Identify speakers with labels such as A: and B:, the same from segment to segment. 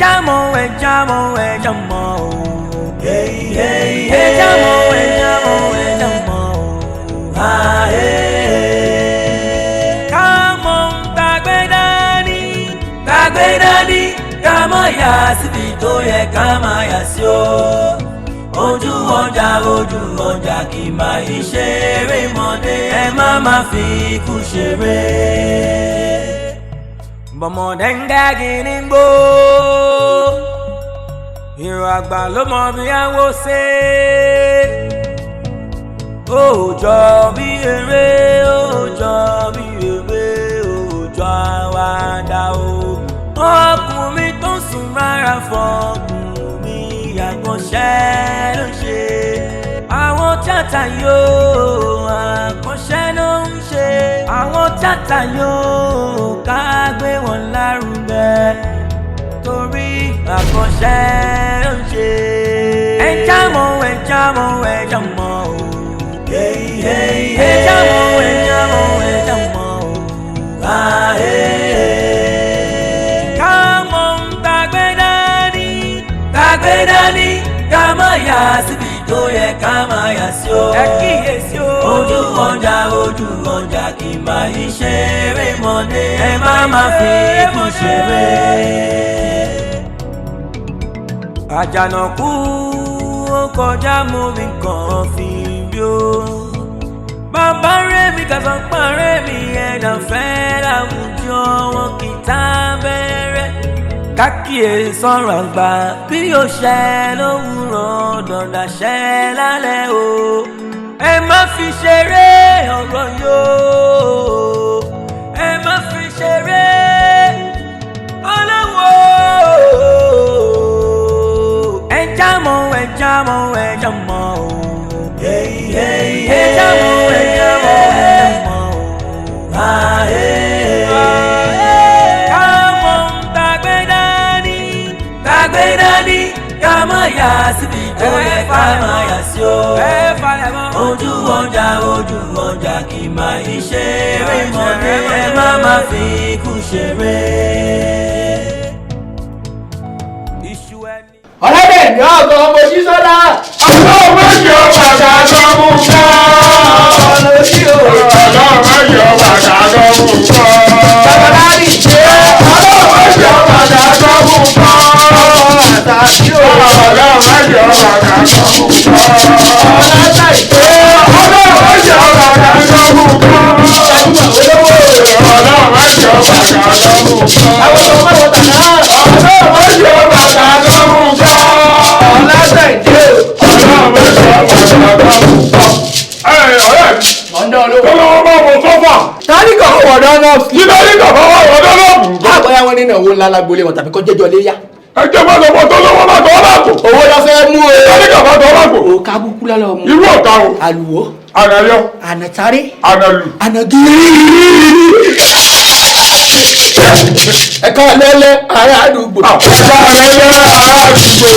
A: Ejamo, hey, hey, ejamo. Ah, hey. Come on, Tagbedani, Kamaya Sibito, Kamaya Sio. Ojú ọjà kì máa ṣeré mọ́dé ẹ má fi kú ṣeré. Bọ̀mọ̀dé ń gági ní gbó ìrọ̀ àgbà ló mọ bí àwọ̀ ṣe. Ó jọ bí eré àwàdà o. Ọkùnrin tó sùn rárá fọkùnrin àkànṣẹ́ ló ṣe. Àwọn tíátà yóò àkànṣẹ́ ló ń ṣe. Àwọn tíátà yóò ká gbé wọn lárugẹ torí àkànṣẹ́ ló ń ṣe. Ẹ jámọ́ o. Ẹ jámọ́ o. Come on, Tagbedani, Kamaya Sibito, Kamaya Sio. Ẹ kíyèsí o. Ojú ọjà kì máa ṣeré mọ́dé ẹ má fi kú ṣeré. Àjànàkú ó kọjá mú mi kàn fi bí ó. Bàbá rẹ̀ mi kàtàn pa rẹ̀ mi ẹ̀dá fẹ́ láwùjọ wọn kì í tá bẹ̀rẹ̀. Kákìí sọ̀rọ̀ àgbà bí ó ṣẹ lówùrọ̀ dọ̀dà ṣẹ lálẹ́ o. Ẹ má fi ṣeré ọ̀rọ̀ yóò. Ẹ má fi ṣeré ọlọ́wọ́. Ẹ jámọ́ o. Ẹ jámọ́ o. Ah, hey. Come on, Tagbedani, Kamaya Sibito, Kamaya Sio. Ojú ọjà kì máa ṣeré mọ́dé ẹ má fi kú ṣeré.
B: Ọ̀rẹ́dẹ̀ ní ọ̀gọ́ ọmọ sísọ́lá.
C: Ọlọ́run mẹ́jọ bàtà lọ́mú kọ́. Ọlọ́run mẹ́jọ bàtà lọ́mú kọ́.
B: Babaláàrí ṣe.
C: Ọlọ́run mẹ́jọ bàtà lọ́mú kọ́. Ọlọ́run mẹ́jọ bàtà lọ́mú kọ́.
B: Ọlọ́tà ìṣe.
C: Ọlọ́run mẹ́jọ bàtà lọ́mú kọ́. Ọlọ́run mẹ́jọ bàtà lọ́mú kọ́.
B: Àwọn ọmọ ọ̀tà náà.
C: Ọlọ́run mẹ́jọ bàtà lọ́mú kọ́.
B: Ọlọ́tà ìṣe.
C: Ọlọ́run mẹ́jọ bàtà lọ́mú kọ́. Ọ̀rẹ́
B: Ọ̀dọ́ olówó.
C: Ọlọ́run bá wọn sọ́fà.
B: Tani kan wọ̀ dáná.
C: Nítorí bàbá wa wọ̀ dáná bù.
B: Àbọ̀yá wọn nínú owó ńlá lágbolé wọn tàbí kọ́ jẹ́jọ́ léyà.
C: Ẹjẹ́ bá lọ́wọ́ tó lọ́wọ́ bá tọ́ lápò.
B: Owó lọ fẹ́ mú o.
C: Nítorí bàbá tọ́ lápò.
B: Òkà búkú lọ́lọ́ mú.
C: Irú ọ̀tá o.
B: Àlùwọ́.
C: Ànàyọ.
B: Ànàtáré.
C: Ànàlù.
B: Ànàgírí. Ẹ̀ka lẹ́lẹ́ ará àdúgbò.
C: Ọ̀tá lẹ́lẹ́ ará àdúgbò.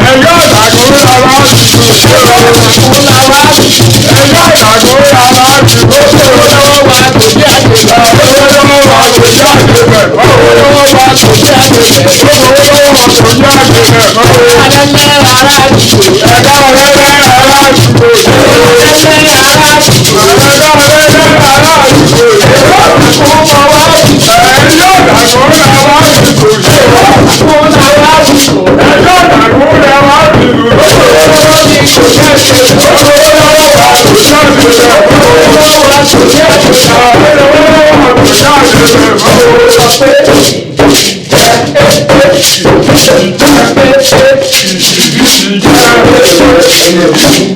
C: Ẹ̀yọ́ ìtàkùn ará
D: ó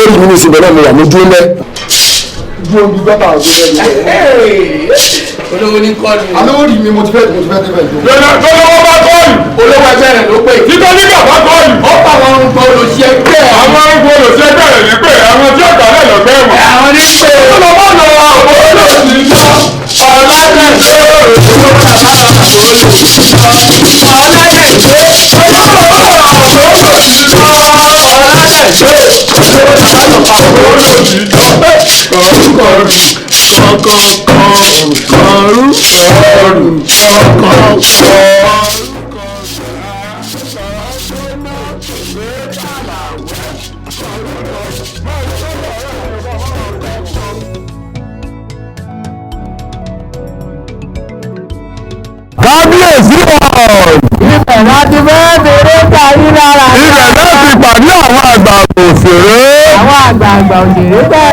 D: rí mi sí bẹ́ẹ̀ mo wà ní dúró mẹ́.
C: Dúró ní gbọ́dọ̀ àwọn ọ̀gbẹ́
B: Olówó ní kọ́ọ̀lù.
C: Alówó rí mi mo ti fẹ́ tẹ́fẹ̀ jù. Lọ́wọ́ bá kọ́ọ̀lù.
B: Olówó ẹgbẹ́ rẹ̀ ló pè.
C: Nítorí bàbá kọ́ọ̀lù.
B: Ó pa àwọn orúkọ olùsí ẹgbẹ́.
C: Àwọn arúgbó olùsẹ́gbẹ̀ rẹ̀ ní pé àwọn tí ó gbàlẹ̀ lọ́gbẹ́ wọn.
B: Àwọn ní pé.
C: Ọlọ́wọ́ lọ àwọn olóòtú lọ.
D: kábíyèsí ọ̀hún. ibẹ̀ láti fẹ́ bèrè kárí lára. ibẹ̀ náà ti pàdé àwọn àgbààgbà òṣèré. àwọn àgbààgbà òṣèré bẹ́ẹ̀.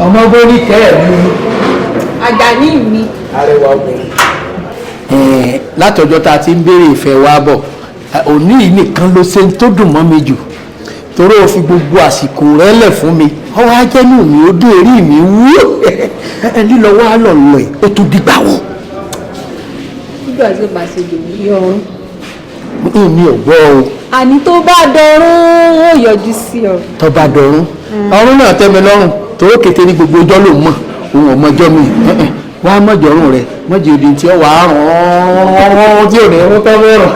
B: ọmọ borí kẹ́ẹ̀mí.
E: Àjàní mi.
B: arẹwà obìnrin. látọjọ́ tá a ti ń béèrè ìfẹ́ wa bọ̀ òní yìí nìkan ló ṣe ń tó dùn mọ́ mi jù torí o fi gbogbo àsìkò rẹ lẹ̀ fún mi ọwọ́ ajẹ́nu mi ó dé èrí mi wú lílọ wá lọ lọ ẹ̀ ó tún dìgbà wọn.
E: nígbà tí ó bá ṣe lè ní ọrùn.
B: mi ò gbọ́ o.
E: àní tó bá dọrùn ó yọjú sí ọ.
B: tó bá dọrùn ọrùn náà tẹ́ mi lọ́rùn torí kété ní gbogbo ọjọ́ ló mọ̀ òun ọmọjọ́ mi wàá mọ̀jọ̀rùn rẹ mọ̀jọ̀ òdì tí ó wà á rán tí ò ní ń tọ́ mẹ́rọ̀.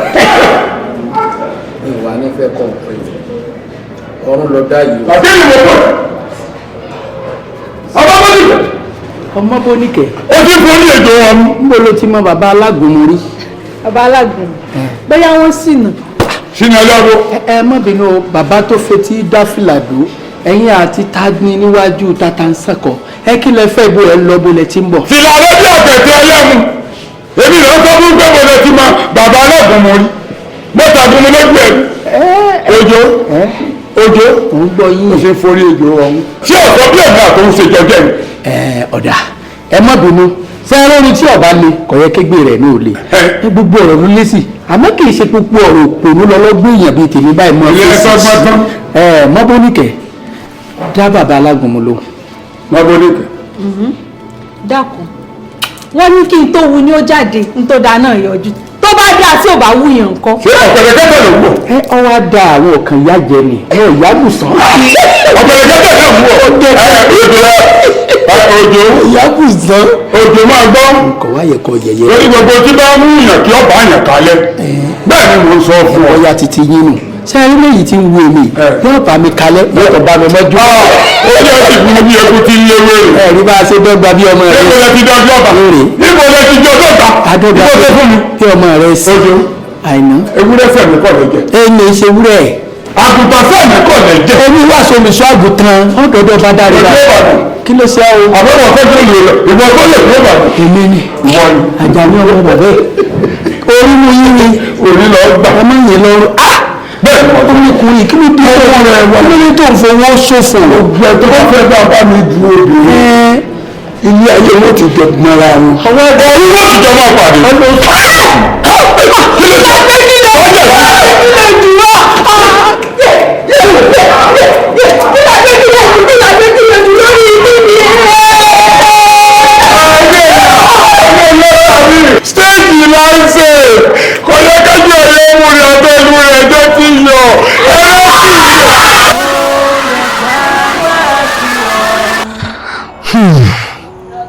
B: ìwà nífẹ̀ẹ́ kọ̀ ọrùn lọ dá yìí.
C: àti ìwọ pọ̀
B: ọmọ bóníkẹ́.
C: ó ti fún ní ètò wọn.
B: níbo ló ti mọ bàbá alágúnmu rí.
E: bàbá alágùn bóyá wọ́n sì nà.
C: sínú ẹlẹ́rọ.
B: ẹ má bínú o bàbá tó fetí dá fìlàdó ẹ̀yin àti tagni níwájú tatansẹ́kọ̀ ẹ kí lẹ fẹ́ bó ẹ lọ bó lẹ ti ń bọ̀.
C: fìlà lójú ọ̀tẹ̀tẹ̀ ẹlẹ́mu èmi lọ sọ fún pé mo lè ti mọ bàbá alágúnmu rí mo tàgùnmu lójú ẹ̀ ojo ojo
B: ò ń gbọ́ yín.
C: mo ṣe forí ejò ọ̀hún. ṣé ọ̀sọ́ bí ẹ̀mí àtòun ṣe jẹjẹ ni.
B: ọ̀dà ẹ má bínú sẹ́rẹ́ ní tí ọba le kò yẹ kégbé rẹ̀ ní òle ẹ gbogbo ọ̀rọ̀ ló lé sí àmọ́ kì í ṣe gbogbo ọ̀rọ̀ òpònú lọ́lọ́gbọ́n èèyàn bíi tèmi báyìí mọ́ mọ́bóníkẹ́ dá bàbá alágúnmu ló.
C: mọ́bóníkẹ́.
E: dákun wọ́n ní kí n tó wu ni ó jáde n tó da náà yọjú tó bá dá tí ò bá wú yàn nǹkan.
C: ṣé ọ̀pẹ̀lẹ̀ kẹ́kẹ́ ló wọ̀.
B: ẹ ọ wá da àwọn ọ̀kan ìyá jẹ ni ẹ ìyá bùsàn.
C: ọ̀pẹ̀lẹ̀ kẹ́kẹ́ ló wọ̀. Òjò
B: ìyá kù sàn.
C: Òjò máa gbọ́.
B: Kọ̀ wá yẹ kọ yẹyẹ.
C: Lórí gbogbo tí bá mú yàn kí ọba yàn kalẹ̀. Bẹ́ẹ̀ ni mò ń sọ fún ọ.
B: Ọya titi yín nù. Ṣé ẹ rí èyí tí ń wo èmi? Yóò bá mi kalẹ̀, yóò tó bá mi mọ́jú.
C: Ó yẹ kí fún mi eku ti lé wéèrè.
B: Ẹ̀rí bá a ṣe dọ́gba bí ọmọ rẹ̀.
C: Níbo lẹ ti dọ́jú ọba? Níbo lẹ ti jọ dọ́gba?
B: Adọ́gba bí ọmọ rẹ̀ sí. Àìná.
C: Ewúrẹ́ fẹ̀mí kọ̀ lẹ jẹ.
B: Ẹni ṣe wúrẹ́.
C: Àgùntàn fẹ̀mí kọ̀ lẹ jẹ.
B: Omi wà sómi sọ àgùntàn. Ọ̀dọ́dọ̀ bá dáre bá. Kí ló ṣe àwọn?
C: Àbẹ̀wò fẹ́ tó lè lọ. Ìwọ tó lè lọ bàbá.
B: Èmi ni.
C: Ìwọ ni.
B: Àjàní ọmọ bàbá ẹ̀. Orí mu yín ni.
C: Òní lọ gbà.
B: Ọmọ yẹn lọ́rùn.
C: Bẹ́ẹ̀ ni wọ́n
B: Ọmọkùnrin kí ló dé ọwọ́ rẹ̀ wá? Kí ló dé tó ń fowó ṣòfò?
C: gbẹ tó bá fẹ́ bá mi du obìnrin.
B: Ilé ayé wọn ti jẹ gbọ́nra wọn.
C: Àwọn ẹgbẹ́ orí wọ́n ti jọ máa pàdé. Stéèjì láńsẹ̀ kọjá kájú ọ̀rẹ́ ewu rẹ̀ ọ̀tọ̀ ìlú rẹ̀ ẹjọ́ ti yọ ẹ̀rọ sì yọ.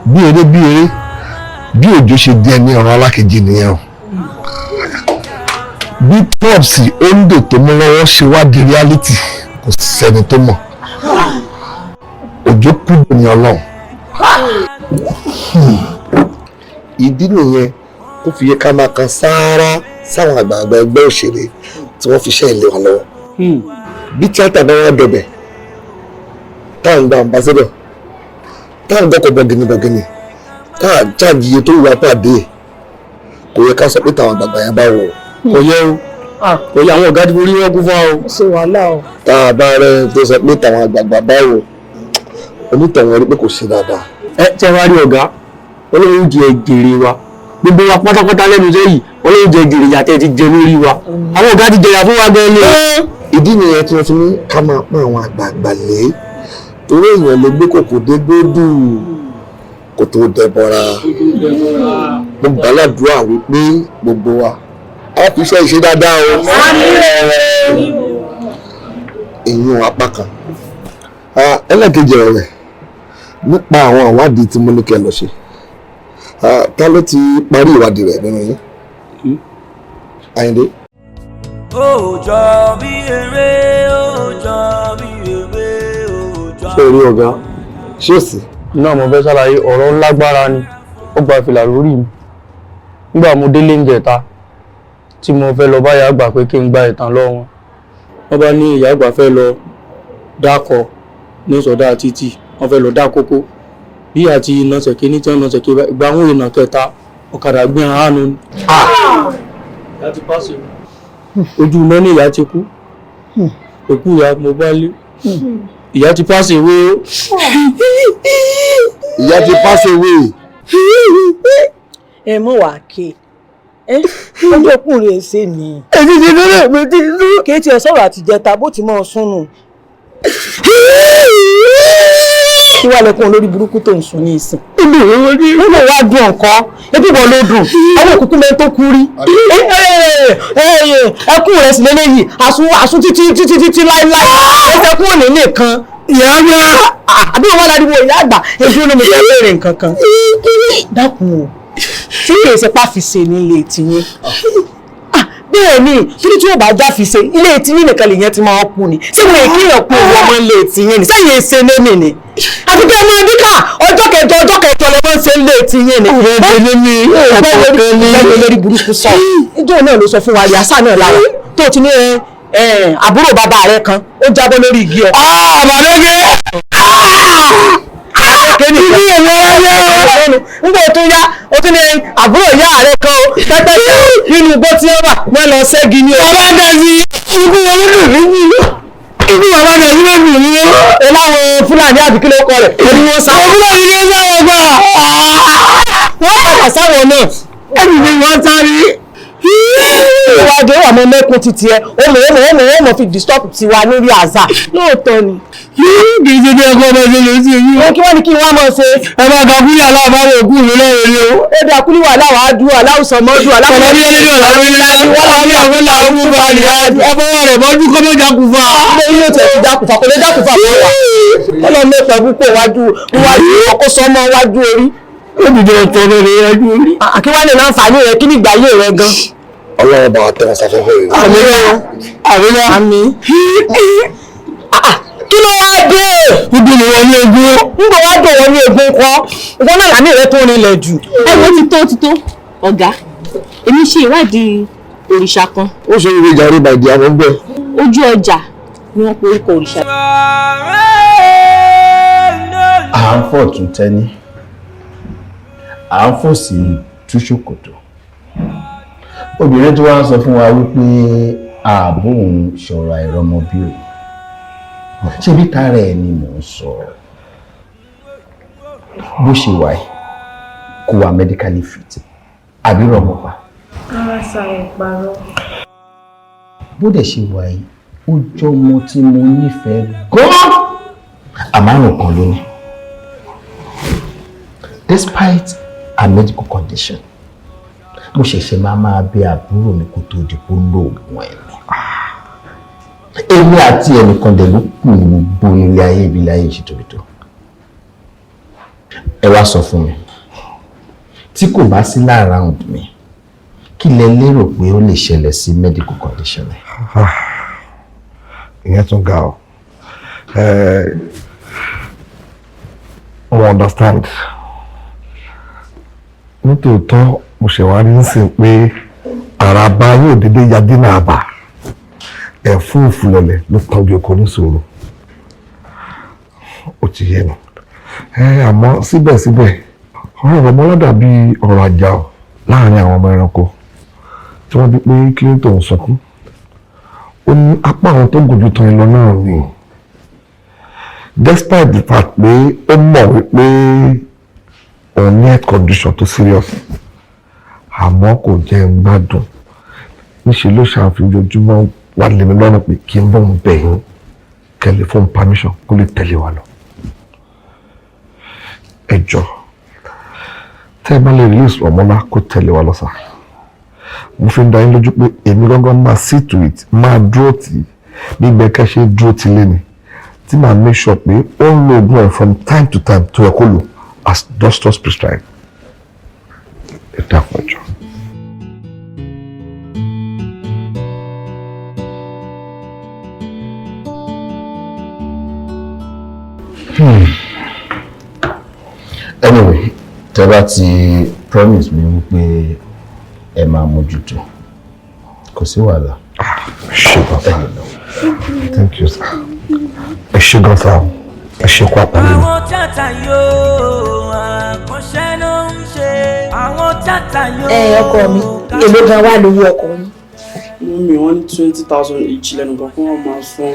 D: bí eré bí Òjó ṣe di ẹni ọ̀rọ̀ alákejì nìyẹn o bí pọ́ọ̀sì ondo tó mú lọ́wọ́ ṣe wá di reality kò sẹ́ni tó mọ̀ Òjó kú ní Ọlọ́run ìdí nìyẹn tó fi yẹ ká máa kan sáárá sáwọn àgbààgbà ẹgbẹ́ òṣèré tí wọ́n fi ṣe ilé wa lọ́wọ́ bí tíátà bá wá dọ̀bẹ̀ táwọn gba ambassador táwọn gbọ́kọ̀ bọ̀gìnì táà jáàjì iye tó wà pàdé kò yẹ ká sọ pé táwọn àgbààgbà yẹn bá wọ̀
B: Kò yẹ o. Kò yẹ àwọn ọ̀gá tí orí wọn kú fún wa o.
E: ṣe wàhálà o.
D: tá a bá rẹ tó sọ pé táwọn àgbààgbà bá wọ̀ onítọ̀wọ́n rí pé kò ṣe dáadáa.
B: Ẹ tẹ́ wá rí ọ̀gá Ọlọ́run jẹ jèrè wa gbogbo wa pátápátá lẹ́nu iṣẹ́ yìí Ọlọ́run jẹ jèrè yàtẹ̀ ti jẹ lórí wa àwọn ọ̀gá ti jẹyà fún wa gan ni.
D: ìdí nìyẹn tí wọ́n fi ní ká máa pọ́n àwọn àgbààgbà lé torí èèyàn lè gbé kòkò dé gbódù kò tó dẹbọra mo gbàládùá wípé gbogbo wa a fi iṣẹ́ ìṣe dáadáa o èèyàn apá kan ẹlẹ́kejì ọ̀rẹ́ nípa àwọn àwádìí tí mo ní kẹ́ lọ ṣe ta ló ti parí ìwádìí rẹ̀ nínú yín Àyìndé.
A: Òjò bí eré òjò bí eré òjò.
B: Ṣé orí ọ̀gá?
D: ṣé ò sí.
F: náà mo fẹ́ ṣàlàyé ọ̀rọ̀ lágbára ni ó gba fìlà lórí mi nígbà mo délé ń jẹta tí mo fẹ́ lọ báyà àgbà pé kí n gba ìtàn lọ́wọ́ wọn wọ́n bá ní ìyá àgbà fẹ́ lọ dákọ̀ ní sọ̀dá títì wọ́n fẹ́ lọ dá kókó bí àti iná ṣẹ̀kẹ́ ní tí wọ́n ṣẹ̀kẹ́ ìgbà wọn ìnà kẹta ọ̀kadà gbé àánú ni. ìyá ti pàṣẹ ojú iná ní ìyá ti kú òkú ìyá mo bá lé ìyá ti pàṣẹ ìwé o.
D: ìyá ti pass away.
G: ẹ mọ wá ké ọjọ́ ọkùnrin ṣe ni.
B: Èmi ti lórí mi ti lú.
G: kéétì ẹ sọ̀rọ̀ àtijẹta bó ti máa súnù. kí wàá lẹkùn olórí burúkú tó ń sùn ní ìsìn. nínú wa dùn ọ̀kan ebi wọn ló dùn àwọn òkúkú mẹ́rin tó kú rí. ẹkún rẹ̀ sì lélẹ́yìí àsún títí láíláí ẹsẹ̀ kún òní nìkan. ìyá àgbà àbí wọn ládùúgbò ìyá àgbà èdè olómi fẹ́ bẹ̀rẹ̀ nǹkan kan. dákun o tí kì í ṣe pàfìsè nílé tìyín bẹ́ẹ̀ ni kí ni tí wọ́n bá já fi ṣe ilé tìyín nìkan lèyàn ti máa kú ni tí wọ́n èké yàn kú ìwọ ọmọ ilé tìyín ni sẹ́yìn èsè lẹ́mì ni àti pé ọmọ ẹbíkà ọjọ́ kẹjọ lọ́wọ́ ń ṣe ilé tìyín ni bẹ́ẹ̀ lórí burúkú sọ ìjọ náà ló sọ fún wa yàsá náà lára tó ti ní àbúrò bàbá rẹ kan ó jábọ́ lórí igi ọ̀ kéde ní èmi wáyé o nígbà tó yá o tún ní àbúrò ìyá rẹ kan o pẹpẹ nínú igbó tí ó wà wọn lọ ṣẹ́gi ní o. bàbá dàbí ikú wọn nínú mi ní ikú bàbá dàbí lóbi mi ní. ẹ láwọn fúlàní àbíkí ló kọ rẹ èmi wọn sá. àwọn fúlàní ló sá wọn gbà. wọ́n padà sáwọn náà ẹni ni wọ́n sáré. ìwà wá dé ọmọ mẹ́kún títí ẹ ó mọ̀ fi disturb tiwa lórí àzà lóòótọ́ ni.
F: kì í ṣe bí ẹ̀kọ́ ọmọ ṣe lè ṣe yìí.
G: kí wọ́n ní kí wọ́n mọ̀ ṣe.
F: ẹ máa ka kúlẹ̀ aláàbáwò òkú mi lọ́wọ́ ni o.
G: èdè àkúlẹ̀ wà láwàá dùn aláwùsàn mọ́dún aláwùsàn àkíwálé láǹfààní rẹ kí ní ìgbàyé rẹ gan.
D: Ọlọ́run bá wa tẹ́ wọn sáfẹ́fẹ́ rẹ̀.
G: àmì kí ló wá dé.
F: ibi ni wọn ní ogun.
G: nígbà wá dé wọn ní ogun kọ ìwọ náà làmì rẹ tó rinlẹ̀ jù.
E: ẹ wo ti tó ọ̀gá èmi ṣe ìwádìí òrìṣà kan.
D: Ó ṣe ìwé ìjàre bàjẹ́ àwọn ọgbẹ́.
E: ojú ọjà ni wọ́n pe orúkọ òrìṣà.
H: à ń fọ̀ tún tẹ́ni à ń fò sí túṣòkòtò obìnrin tí wọ́n sọ fún wa wípé ààbò òun ṣọ̀rọ̀ àìrọ́mọ bí o ṣé bí tààrà ẹ̀ ni mò ń sọ bó ṣe wà yìí kò wà medically fit àbí rọmọ pa.
I: ara ṣàyẹ̀ parọ́.
H: bó dẹ̀ ṣe wà yìí ó jọmọ tí mo nífẹ̀ẹ́ gan-an àmárùn kan lónìí despite a medical condition mo ṣẹ̀ṣẹ̀ máa bẹ àbúrò mi kó tó di kó lóògùn ẹ̀mí èmi àti ẹnìkan dẹ̀ ló kù gbogbo ilé ayé ibi ilé ayé ìṣètòrítò ẹ wá sọ fún mi tí kò bá sí láàráùnd mi kí lẹ lérò pé ó lè ṣẹlẹ̀ sí medical condition ẹ.
D: Ìyẹn tún ga ọ wọ́n understand nítòótọ́ mo ṣèwárí ń sìn pé àràbà yóò dédé yadé náà bà ẹ̀fún ìfúnlọ̀lẹ̀ ló tọ́jú ọkọ̀ níṣòro ó ti yé nu àmọ́ síbẹ̀síbẹ̀ ọ̀rọ̀ ọmọ lọ́dà bíi ọ̀rọ̀ àjà láàrin àwọn ọmọ ẹranko tí wọ́n bí pé kí ló tó ń sọkún ó ní apá àwọn tó gùn ju tán lọ náà ni despite the fact pé ó mọ̀ wípé òun ní health condition tó serious àmọ́ kò jẹ́ ń gbádùn níṣẹ́ ló ṣàfihàn ojoojúmọ́ wà lèmi lọ́nà pé kí n bọ́ ń bẹ̀ yín kẹ́lẹ́ fún permission kó lè tẹ̀lé wa lọ. ẹ jọ tẹ́ ẹ bá lè release ọmọlá kó tẹ̀lé wa lọ sá mo fi ń dá yín lójú pé èmi gángan máa see to it máa dúró tì í bí gbẹ̀kẹ́ ṣe dúró tì lẹ́ni tí màá make sure pé ó ń lo oògùn ẹ̀ from time to time tó yẹ kó lò as doctors prescribe. Ẹ dákun ẹjọ́.
H: Anyway, tẹ́ bá ti promise mi wípé ẹ máa mójútó kò sí wàhálà.
D: Ṣé gan sa. Thank you sir. Ẹ ṣé gan sa. Ẹ ṣé kó àpá nínú.
A: Àwọn tata yóò àkànṣe ló ń ṣe. Àwọn tata yóò.
I: Ọkọ mi èló gan wà lówó ọkọ mi.
F: Mọ́mí wọ́n ní 20,000 each lẹ́nu kan fún wọn máa san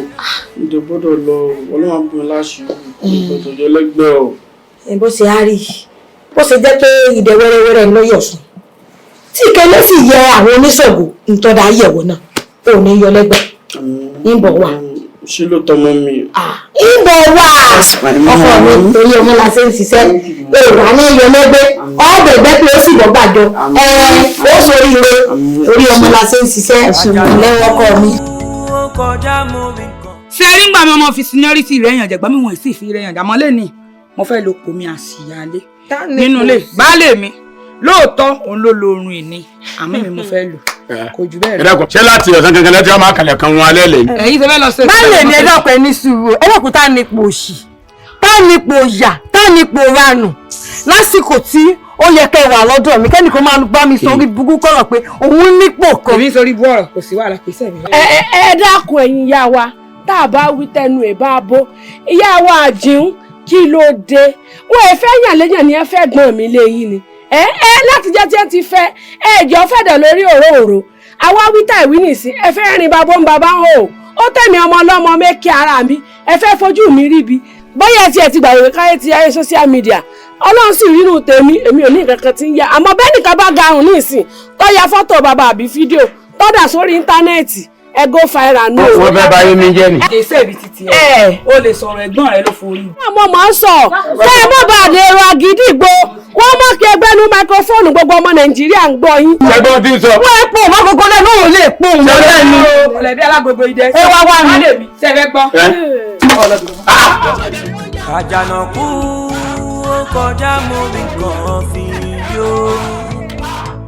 F: ìdè gbọ́dọ̀ lọ ọlọ́run àbúrò láṣìírí ìtọ́jọ́ lẹ́gbẹ̀ẹ́ o.
I: Bó ṣe á rí bó ṣe jẹ́ pé ìdẹ wẹ́rẹ́wẹ́rẹ́ ló yọ̀ sùn tí ìkẹlẹ́ sì yẹ àwọn oníṣègùn ntọ́da yẹ̀wò náà ò ní yọ lẹ́gbẹ̀ẹ́ ìbọ̀ wà.
F: ṣé ló tọmọ mi.
I: ìbọ̀ wà ọkọ mi torí ọmọ la ṣe ń ṣiṣẹ́ èrò àná yọ lẹ́gbẹ́ ọ̀bẹ̀gbẹ́ pé ó sì bọ́ gbàjọ ó sórí ire torí ọmọ la ṣe ń ṣiṣẹ́ lẹ́wọ́ ọkọ mi.
J: ṣé rí ń gbà mí ọmọ fi seniority rẹ̀ yàn jẹ̀gbọ́n mi wọ̀nyí sì fi rẹ̀ yàn dàmọ́ lẹ́nìí mo fẹ́ lo pòmí àṣìyálé nínú ilé baálé mi lóòótọ́ òun ló lo orun ìní àmọ́ mi mo fẹ́ lò kò jù bẹ́ẹ̀ lọ.
C: ṣé láti ọ̀sán kankan lẹ́tí ọmọ àkàlẹ̀ kan wọn alẹ́ lẹ́yìn.
J: ẹ̀yin tó fẹ́ lọ sí.
G: baálé mi ẹjọ́ pẹ̀ ní sùúrù ẹlẹ́kùn tá nípò òṣì tá nípò yà tá nípò ranù lásìkò tí ó yẹ kẹ́ wà lọ́dọ̀ mi kẹ́ni kó máa bá mi sọ orí burúkú kọ̀rọ̀ pé òun nípò kan.
J: èmi sọ orí bú ọ̀rọ̀ kò sí wàhálà kì í sẹ̀mí.
K: ẹ dákun ẹ̀yin ìyá wa tá a bá wí tẹnu ẹ̀ bá bó ìyá wa àjíhùn kí ló dé wọn ẹ fẹ́ yàn léyàn ni ẹ fẹ́ gbọ́n mi léyìn ni láti jẹ́ tí ẹ ti fẹ́ ẹ̀jọ́ fẹ̀dọ̀ lórí òróòró àwa wíta ìwí nìsín ẹ fẹ́ rin babó ń babá hàn ó tẹ̀mí ọmọ ọlọ́mọ mẹ́kì ara mi ẹ fẹ́ fojú mi ríbi bóyá tí ẹ ti gbàgbé káyé ti ayé social media ọlọ́run sì rínú tèmi èmi ò ní nǹkan kan tí ń yá àmọ́ bẹ́ẹ̀ nìkan bá garùn ní ìsìn tó ya fọ́tò bàbá àbí fídíò tọ́dà sórí íńtánẹ́ẹ̀tì ẹ go viral nù.
F: wọ́n fẹ́ báyé mi jẹ́ ni.
J: kì í ṣèbí títí ẹ o lè sọ̀rọ̀ ẹ̀gbọ́n rẹ ló forí.
K: àmọ́ màá sọ kẹ́ ẹ má bàa lè ro agídígbò wọ́n mọ̀ kí ẹgbẹ́ nu máikrófóònù gbogbo ọmọ nàìjíríà ń gbọ́ yín.
C: ṣẹ́gbọ́n ti sọ.
G: wọ́n ẹ̀ pọ̀ mọ́kòkò náà lóun lè pọ̀ òun lọ́dẹ̀ ni.
J: ọ̀lẹ́bí alágbègbè idẹ.
G: ẹ wá wá mi.
J: sẹ́fẹ́ gbọ́.
A: Àjànàkú ó kọjá mo rí nǹkan fi yó.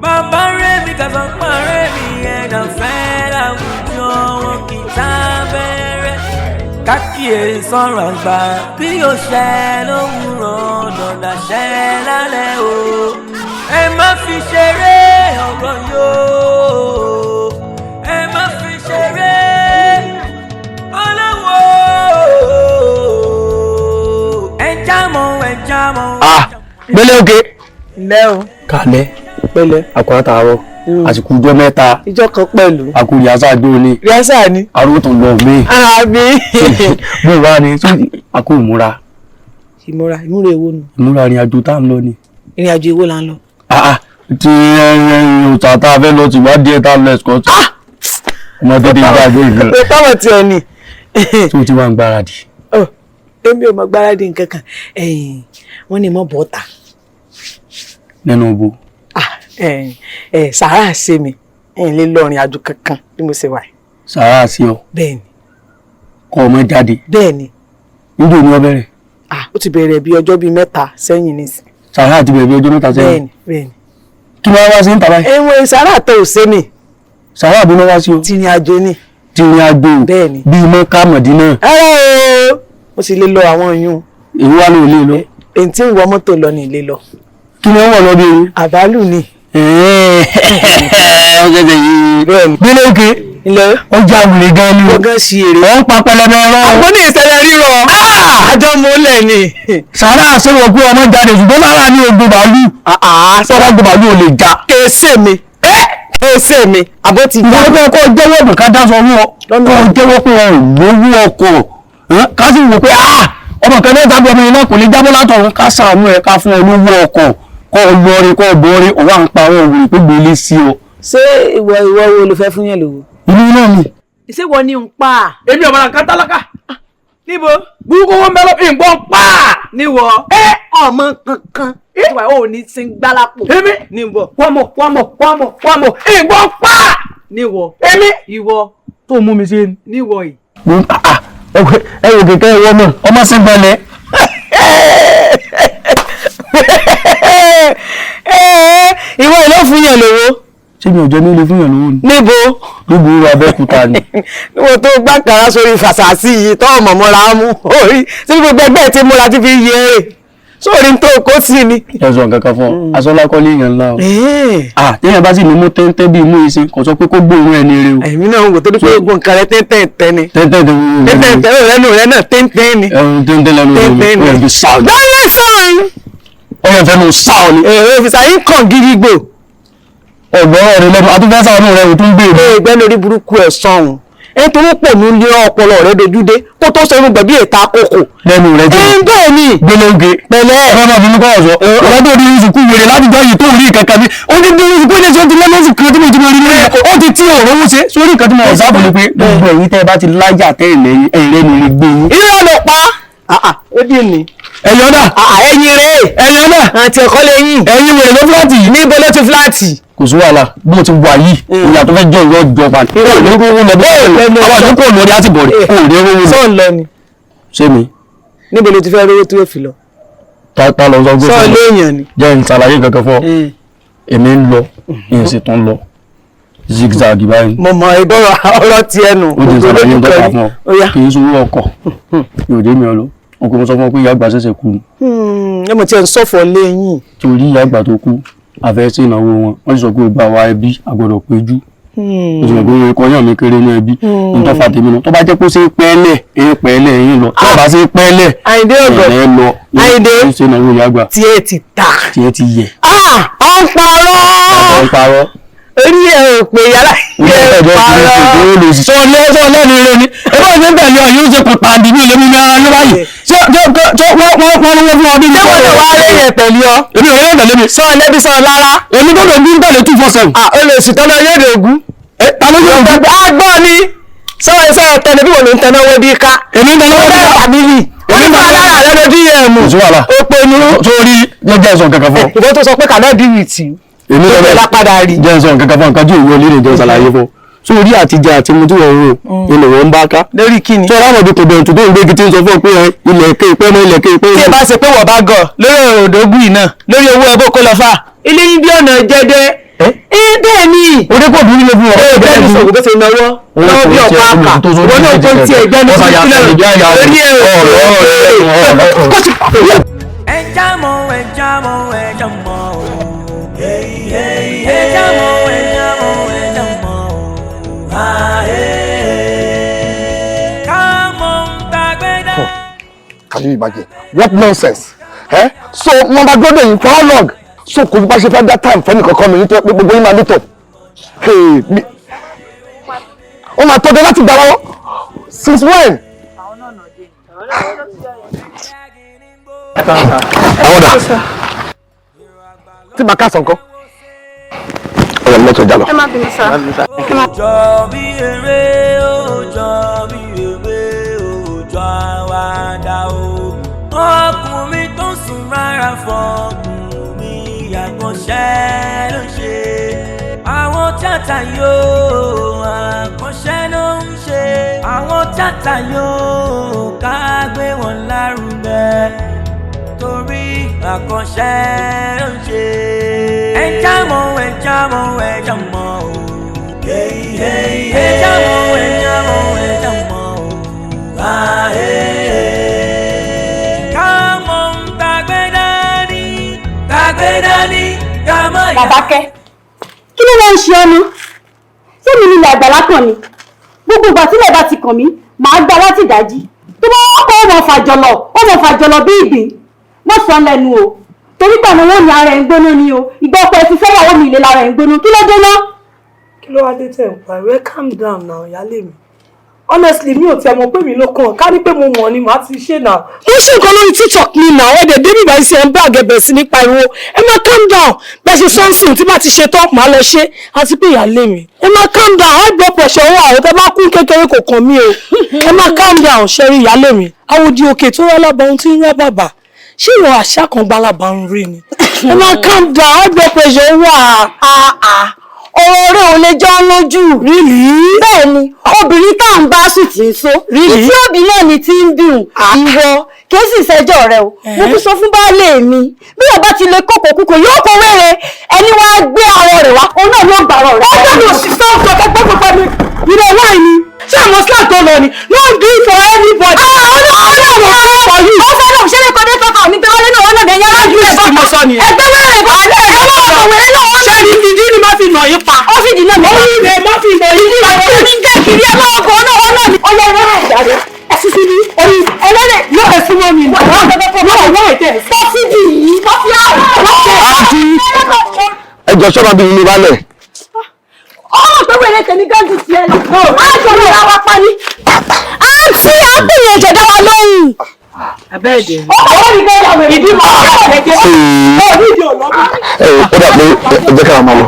A: Bàbá rẹ̀ mi kàtàn parẹ́ mi ẹ̀dá fẹ́ láwùjọ wọn kì í tá bẹ̀rẹ̀. Kákìí sọ̀rọ̀ àgbà bí ó ṣẹ́ lówùrọ̀ dọ̀dà ṣẹ́ lálẹ́ o. Ẹ má fi ṣeré ọ̀rọ̀ yóò. Ẹ má fi ṣeré ọlọ́wọ́.
F: gbélé òkè.
G: ǹlẹ́ o.
F: kálẹ̀
G: pẹ̀lẹ́.
F: àkọ́ àtàárọ̀ àsìkò ọjọ́ mẹ́ta.
G: ìjọ kan pẹ̀lú.
F: àkó rìásà dúró ní.
G: rìásà ni.
F: àrùn tó ń lọ mí.
G: àmì.
F: bó wà ní àkó ìmúra.
G: ìmúra èwo nù.
F: ìmúra ìrìn àjò tá à ń lọ ni.
G: ìrìn àjò èwo là ń lọ.
F: ti òtà tá a fẹ́ lọ ti wá díẹ̀ tá a lọ ẹ̀sìkọ́ tó. ọmọ tó dé gbàgbé ìgbà.
G: pé táwọn tí ẹ ní.
F: tó ti wá ń gbáradì.
G: èmi ò mọ gbáradì nǹkan kan wọ́n ní mọ́ bọ́ta.
F: nínú ibo.
G: sàárà ṣe mi ẹ̀yìn lè lọ rìn àjò kankan bí mo ṣe wà.
F: sàárà sí ọ.
G: bẹ́ẹ̀ni.
F: kọ́ ọmọ jáde.
G: bẹ́ẹ̀ni.
F: níjó ni wọ́n bẹ̀rẹ̀.
G: ó ti bẹ̀rẹ̀ bí ọjọ́ bíi mẹ́ta sẹ́yìn nísìn.
F: sàárà ti bẹ̀rẹ̀ bí ọjọ́ mẹ́ta sẹ́yìn.
G: bẹ́ẹ̀ni.
F: kí ló wá sí ń tàbá yìí.
G: ẹ̀wọ̀n sàárà tó ò ṣe ni.
F: sàárà bí wọ́n wá sí o.
G: tìrìn àjò ni.
F: tìrìn àjò.
G: bẹ́ẹ̀ni.
F: bíi Mọ́kà Mọ̀dínà.
G: mo sì lè lọ àwọn yún.
F: èyí wà ní ilé lọ.
G: èyí tí ń wọ mọ́tò lọ ní ilé lọ.
F: kí ni wọ́n wọ̀ lọ́dún yìí.
G: àbálù ni.
F: ọ̀gẹ̀dẹ̀ yìí. gbélé òkè.
G: ilẹ̀
F: ọjà wùlé gan ni.
G: ọgán sí èrè.
F: wọ́n pa pẹlẹbẹ rọ.
G: àwọn ní ìṣẹ̀lẹ̀ rírọ. àjọ mọ́lẹ̀ ni.
F: sàrà àṣẹwọ̀ pé ọmọ jáde ṣùgbọ́n lára ní ogun bàálù. sọ́dọ̀ ogun bàálù ò lè jà.
G: kèsè mi. kèsè mi. àbó ti
F: já. ìjọba kọ́ jẹ́wọ́ pé ká dáṣọ fún ọ. kọ́ jẹ́wọ́ pé ọ lówó ọkọ̀. ká sì wò pé ọmọ kan náà tàbí ọmọ yìí náà kò lè jábọ́ látọ̀run ká ṣàánú ẹ̀ ká fún ọ lówó ọkọ̀ kọ́ lọrin kọ́ bọ́rin ọwọ́ à ń pa àwọn òwúrò pé gbélé sí ọ.
G: ṣé ìwọ wo ló fẹ́ fún yẹn lówó.
F: ìlú náà ni.
G: ṣé wọ́n ní ń pa.
J: èmi ọ̀bàrà kan tálákà níbo burúkú wọn bẹ lọ ìbọn pa níwọ.
G: ọmọ kankan ìwà ò ní sin gbálápò.
J: èmi
G: níbo.
J: wọ́n mọ̀ ìbọn pa
G: níwọ.
J: èmi
G: ìwọ
F: tó mú mi sí.
G: níwọ yìí.
F: ẹ wò kẹkẹ ìwọ náà ọmọ sí gbọlẹ.
G: ìwọ ìlú fún yẹn lówó.
F: ṣé mi ò jẹ́ nílé fún yẹn lówó ni.
G: níbo.
F: níbo Abẹ́òkúta ni.
G: níbo tó gbàkàrà sórí fàṣàṣì yìí tó ọmọ mọ́ra mú orí tí gbogbo ẹgbẹ́ ti múra ti fi yẹ ẹ́ sórí tó kó sí ni.
F: ẹ sọ nǹkan kan fún ọ asọlákọlé yẹn ńlá o. téèyàn bá sì ní mú téńté bíi mú iṣẹ́ kò sọ pé kó gbóòórùn ẹni rẹ o.
G: èmi náà ń wò tó dé pé ogun nǹkan rẹ téńté ni.
F: téńté
G: lẹ́nu rẹ náà téńté ni.
F: téńté lẹ́nu rẹ ni. ọ̀rẹ́ sáà ni.
G: báyọ̀ sáà ni.
F: ọ̀rẹ́ fẹ́ nu sáà ni.
G: òfìsà yín kàn gidigbo.
F: ọ̀gbọ́n ọ̀rẹ́ lẹ́nu àtúntẹ́ sáà nù rẹ ò tún gbé.
G: ìgbẹ́ lórí burúkú ẹ̀ sọ̀hún nítorí pò ní ilé ọpọlọ rẹ dojúdé kó tó sọ irun gbẹ̀bí èta kókò.
F: lẹ́nu rẹ jẹ́
G: bẹ́ẹ̀ ni
F: gbẹlẹ́gẹ
G: pẹ̀lẹ́
F: ọmọ mi kọ́ ọ̀sọ́ ọ̀rọ̀ tó rí ìsìnkú wèrè látijọ́ yìí tó rí kankan mi ó ní bí ìsìnkú ilé ṣe ti lé lóṣù kan tí mo ti mọ rí lórí ó ti tí ọ̀rọ̀ wọ́n ṣe sórí nǹkan tí mo ọ̀sá bọ̀ ni pé gbogbo ẹ̀yin tẹ́ ẹ bá ti lájà tẹ́ ẹ̀rẹ́ mi rí gbé yín.
G: ilé ọ̀nà pa ó dì ní.
F: ẹ̀yọ́ náà
G: ẹ̀yin rẹ̀
F: ẹ̀yọ́ náà
G: àti ẹ̀kọ́ lẹ́yìn.
F: ẹ̀yin wèrè ló fúláàtì yìí.
G: níbo ló ti fúláàtì.
F: kò sí wàhálà bó ti wà yìí ìyá tó fẹ́ jẹ́ ìwọ ìjọba ní owó lọ bí àwọn àdúgbò lórí àti bọ̀rẹ̀ kò rí owó lọ.
G: sọ ń lọ ni.
F: ṣé mi.
G: níbo ló ti fẹ́ rówó tó yóò fi lọ.
F: ta lọ sọ gbé
G: sọ léèyàn ni.
F: jẹ́ ìsàlàyé kankan fún ọ èmi ń lọ ìyẹn sì tún lọ zigzag báyìí.
G: mo mọ ìbọ̀rọ̀ ọ̀rọ̀ ti ẹnu.
F: ó ti ìsàlàyé dọ́kà fún ọ kì í sọ ọkọ̀ yóò dé mi ọ lọ ọkọ̀ mo sọ fún ọ pé ìyá àgbà ṣẹ̀ṣẹ̀ kú ni.
G: ẹ mọ̀ tí ẹ ń sọ̀fọ̀ léyìn.
F: torí ìyá àgbà tó kú àfẹ́ sí ìnáwó wọn wọ́n sì sọ pé gba wa ẹbí àgbọ̀dọ̀ péjú òṣùwọ̀n gbogbo ẹ̀kọ́ yàn mí kéré ní ẹbí nítorí fà tèmi náà tó bá jẹ́ pé ó ṣe pẹ́ẹ́lẹ̀ pẹ́ẹ́lẹ̀ yín lọ tó bá ṣe pẹ́ẹ́lẹ̀
G: Àyìndé ọ̀gọ̀
F: ẹ̀ lọ
G: Àyìndé
F: ṣe ìnáwó ìyá àgbà
G: tí ẹ ti ta
F: tí ẹ ti yẹ.
G: ọ̀ ń parọ́ orí ẹ̀ ò pé yàrá ẹ̀ parọ́
F: sọ lẹ́nu rẹ ni ẹgbẹ́ ìgbẹ́ tẹ̀lé ọ yóò ṣe kò pàǹdì ní ilé mímí ara ní báyìí ṣé wọ́n lówó fún ọdún.
G: ṣé wọ́n lè wá rí ẹ̀ tẹ̀lé ọ.
F: èmi ò yẹ tẹ̀lé mi.
G: sọ lẹ́bí sọ lára.
F: èmi tó lè ní tẹ̀lé 247.
G: olùsìtọ́lọ yóò dé ogun.
C: ta ló yóò gbẹ.
G: agbọ́ ni sọ́wọ́ iṣẹ́ tẹ̀lé bí wọ́n ń tẹ̀lé owó bí ká.
C: èmi ń tẹ̀lé owó bí ká.
G: fàmílì. èmi máa lára rẹ lójú ẹ̀mú. ó pe ní.
C: sórí lọ́jọ́ ẹ̀sán kankan fún.
G: ìwọ tó sọ pé kàná bí wìtì.
C: èmi lọ́wọ́
G: lápadà rí.
C: jẹ́ ẹ̀sán kankan fún nǹkan tí òun olè jẹ́ ṣàlàyé fún. sórí àtijọ́ àti mu tí wọ́n rò ilẹ̀ wọn ń bá ká.
G: lórí kíni.
C: sọ láwọn ibi kò bẹ̀rù tó ń gbé gidi ń sọ fún ọ pé ilẹ̀ èké ìpẹ́ mọ́ ilẹ̀ èké ìpẹ́.
G: tí ẹ bá ṣe pé wọ́n bá gọ̀ lórí òdògùn yìí náà lórí owó ẹbọ kó lọ fà ilé yín bí ọ̀nà jẹ́dẹ́. bẹ́ẹ̀ ni.
C: òde kò dúró lé fún ọ.
G: bẹ́ẹ̀ ni sọ̀rọ̀ bó ṣe náwó lọ́wọ́ bí ọ̀pá àkà ìwọ náà tó ń tiẹ̀ gbẹ́ ní sílẹ̀ lórí
D: Can you imagine? What nonsense? So wọ́n bá gbọ́dọ̀ yìí for how long? So kò bá ṣe fẹ́ that time fẹ́ni kankan mi nítorí gbogbo yín máa meet up. Wọ́n máa tọ́jú láti gbà lọ́wọ́. Since when? Àwọn dà. Tí màá ká sàn kọ́. Ọ̀rọ̀ mi lọ́tọ̀ jà lọ.
E: ẹ má bínú sá.
A: Òjò bí eré, òjò bí eré, òjò àwàdà o. Ọkùnrin tó ń sùn rárá fọkùnrin àkànṣẹ́ ló ń ṣe. Àwọn tíátà yóò àkànṣẹ́ ló ń ṣe. Àwọn tíátà yóò ká gbé wọn lárugẹ. Torí àkànṣẹ́ ló ń ṣe. Ẹ jámọ́ o. Ẹ jámọ́ o. Ẹ jámọ́ o.
E: Làbákẹ́, kí ló wá ń ṣe ọ́nú? Ṣé mi nílẹ̀ àgbàlá kan ni? Gbogbo ìgbà tílẹ̀ bá ti kàn mí, màá gbá láti ìdájí. Tó bá wọ́n kọ́ ọmọ fàjọlọ̀ bí ìgbín. Mo sọ lẹ́nu o. Torí pẹ̀lú owó ni ara ẹ̀ ń gbóná ni o. Ìgbà ọkọ̀ ẹ̀ ti fẹ́ yàwó mi ilé lára ẹ̀ ń gbóná. Kí ló dé náà?
K: kí ló wá dé tẹ̀ ń pariwo calm down now ìyálé mi honestly mi ò tiẹ̀ mọ̀ pé mi ló kàn ká ní pé mo mọ̀ ni màá ti ṣe náà. mo ṣe nǹkan lórí tiktok mi náà ẹ̀dẹ̀ débi ìgbà yìí ṣe ń bá àgẹ̀bẹ̀ sí ní pariwo ẹ máa calm down bẹ́ẹ̀ ṣe sọ́nsìn tí bá ti ṣe tán màá lọ ṣe àti pé ìyálé mi ẹ máa calm down high blood pressure wà ó tẹ bá kún kékeré kò kàn mí o ẹ máa calm down ṣẹ́rí ìyálé mi àwòdì òkè tó rẹ́ lábàá ohun tí ń rẹ́ bàbà ṣé ìwọ àṣà kan gbalaba ń rí ni ẹ máa calm down high blood pressure wà
I: ọ̀rọ̀ rẹ̀ ò lè jọ lójú. bẹ́ẹ̀ ni obìnrin tá à ń bá sùn tí ń so. ìtí òbí náà ni tí ń dùn ìwọ kì í sì ṣẹjọ́ rẹ o. mo tún sọ fún baálé mi bí ọba ti lè kókò kúkò yóò kó wẹ́rẹ́ ẹni wá gbé àwọ̀ rẹ̀ wá òun náà yóò gbàrọ̀ rẹ̀. ọjọ́ mi ò sì sọ ọkọ̀ pẹ́pẹ́pẹ́ mi ìrẹ̀ láì ni ṣé àwọn slack tó lọ ni no do it for anybody. ọlọ́run for you. ó fẹ́ràn òṣèré kọ́dé tọ́kọ̀ ní tẹ́wọ́lé náà wọ́n náà dẹ̀ yára ju ẹ̀fọ́. ẹgbẹ́ wẹ́rẹ́ kọ́ ẹgbẹ́ wẹ́rẹ́ náà wọ́n ṣe ní ìdí ni má fi nà yín pa. ó fi dì náà mọ́ orí rẹ̀ má fi nà yín pa. ó ní kẹ́kiri ẹ̀ lọ́wọ́ kan náà wọ́n náà ní. ọyọ ìrẹ́rẹ́ ìjáde ẹ̀sùn sí ni orí ẹlẹ́rẹ̀ yóò ẹ̀ súnmọ́ mi. sọ́sídì yìí
D: ẹ jọ sọ́nà bí mi balẹ̀.
I: ọmọ tó wẹ̀rẹ̀ tẹ̀mí gáàsì tiẹ̀ lọ. àjọ mi ra wa pa ni. àǹtí àpèyàn ẹ̀jẹ̀ dá wa lóhùn.
K: abẹ́ẹ̀dẹ̀
I: ọmọ mi bẹ́ẹ̀ yàwé ìdí mọ́ ọ̀rẹ́ ẹ̀jẹ̀.
D: ó dà pé ẹ jẹ́ ká máa lọ.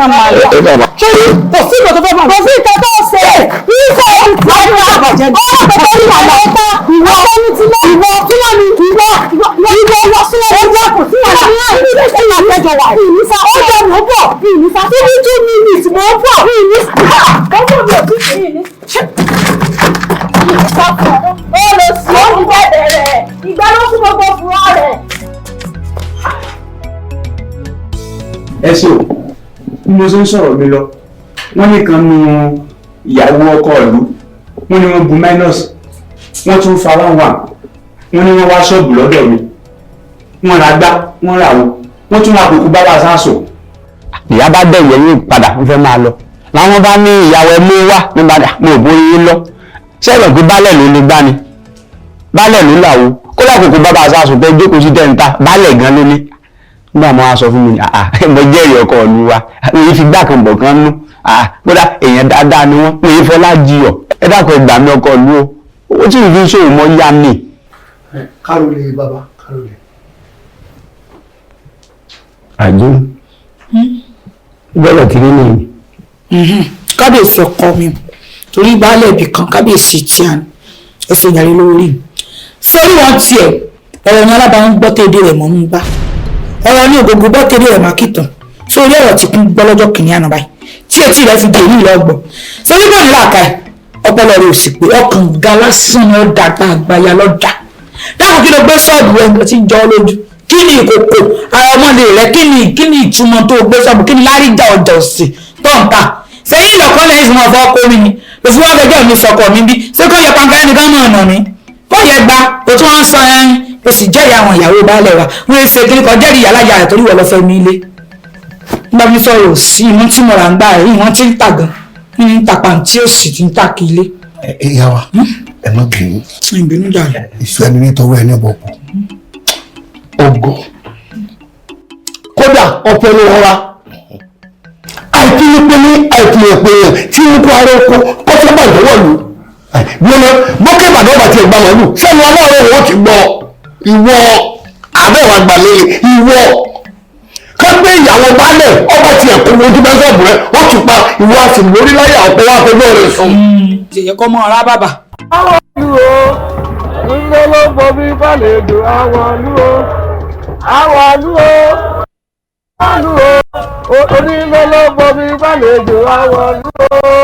I: ṣé kò sí ìgbà tó fẹ́ máa. kò sí ìgbà tó ṣe é. ìfẹ́ ìfẹ́ àbàjẹ́ ni. ọmọ tó fẹ́ yà lọ pa. ìwọ ọmọ tí wọ́n ìwọ tí wọ́n ní ìwọ lọ sí ọjọ́ kò sí wàhálà. ìwọ tí wọ́n àpẹjọ wà. ìnísà ọjọ́ mọ̀ bọ̀. ìnísà tí ní 2 minutes mọ̀ bọ̀. ìnísà ọjọ́ mi ò tí ì ní. ìnísà kan ó lọ sí ọdún bẹ̀rẹ̀ rẹ̀ ìgbà ló fún gbogbo fúra rẹ̀.
F: ẹ ṣe o bí mo ṣe ń sọ̀rọ̀ mi lọ wọ́n nìkan nu ìyàwó ọkọ ìlú wọ́n ní wọ́n bu minus wọ́n tún fa wá wà wọ́n ní wọ́n wá ṣọ́ọ̀bù lọ́dọ̀ mi wọ́n ra gbá wọ́n ra wo wọ́n tún ra kòkó bá wà sáàsò.
L: ìyá bá dẹ̀ yẹ̀yìn padà ń fẹ́ máa lọ làwọn bá ní ìyàwó ẹ mú wá nígbà mo ò bóyá yín lọ ṣé ẹ̀rọ pé baálẹ̀ ló lè gbá ni baálẹ̀ ló làwọ kó lákòókò bá wà sáàsò pé jókòó sí tẹ́ǹta baálẹ̀ gan ló ní nígbà máa sọ fún mi mo jẹ́rìí ọkọ ìlú wa èyí fi gbá kan bọ̀ kan nú kódà èèyàn dáadáa ni wọ́n èyí fọlá jiyọ̀ ẹ dákun ẹ gbà mí ọkọ ìlú o owó tí ìfi ṣòwò mọ́ yá mi.
B: kárólé bàbá kárólé.
L: àjò gbọ́dọ̀ kiri ni.
J: kábíyèsí ọkọ mi torí baálé ibì kan kábíyèsí tí a ẹsẹ̀ ìyàrí lórí sórí wọn tiẹ̀ ọ̀rọ̀ ní alábàáwọn gbọ́ tèdè rẹ̀ mọ́ ń bá ọ̀rọ̀ ní ògógó gbọ́ tèdè rẹ̀ mákìtàn sórí ọ̀rọ̀ tí kún gbọ́ lọ́jọ́ kìnìún àná báyìí tí etí rẹ̀ fi dé ìlú ìlọ́gbọ̀ sórí bọ́ọ̀ nílà ká ẹ̀ ọpọlọ rẹ̀ ò sì pé ọkàn ga lásán ni ó dàgbà àgbáyà lọ́jà dáhùn kí ló gbé sọ́ọ̀bù ẹ̀ tí ń jọ lójú kí ni ìkòkò ara ọmọdé rẹ̀ kí ni ìtumọ̀ tó gbé sọ́ọ̀bù kí ni láríjà ọjà ọ̀sìn tó ń ta sẹ́yìn ìlọ̀kọ́ lẹ́yìn fún ọ̀fọ̀ ọkọ mi ni òfin wọn fẹjọ́ mi sọkọ mi bí ṣé kò yẹ pàǹkà ẹnìkan mọ̀ ọ̀nà mi kò yẹ gba o tún wọn sọ ẹyin o sì jẹ́rìí àwọn ìyàwó baálé wa wọn ṣe kí nìkan jẹ́rìí ìyálàyà rẹ̀ torí wọ́n lọ fẹ́ mi ilé nígbà mi sọ̀rọ̀ sí inú tí mo rà ń gbà rí wọ́n ti ń tà gan ní tàpá tí ó sì ti ń tà kí ilé.
D: ìyá wa ẹ má bínú.
J: ìbínú jà lọ.
D: ìṣù ẹni nítorí ẹni bọ̀ kù.
B: ọgọ kódà ọpẹ ló rọra àìkíyèpéyé àìkíyèpéyé tí ń kó ara oko kọfẹ bá ìdọwọ lù gbọnà bókè bàdó bá ti gbà màlúù sẹnu aláwọ owó ti gbọ́ ìwọ àbẹ̀wò àgbàlẹ̀ ìwọ kágbé ìyàwó baálẹ̀ ọba ti ẹ̀kọ́ ojú bẹ́sọ̀bù rẹ ó ti pa ìwọ àti lórí láyà ọ̀pọ̀ wá fẹjọ́ rẹ sùn.
J: ṣèyẹ kọ́ mọ́ ọ̀rá bàbà.
M: àwọn ìlú o ńlọ ló bomi balẹ̀ dùn àwọn ìlú o àwọn ìlú o onílé ló bomi balẹ̀ dùn àwọn ìlú o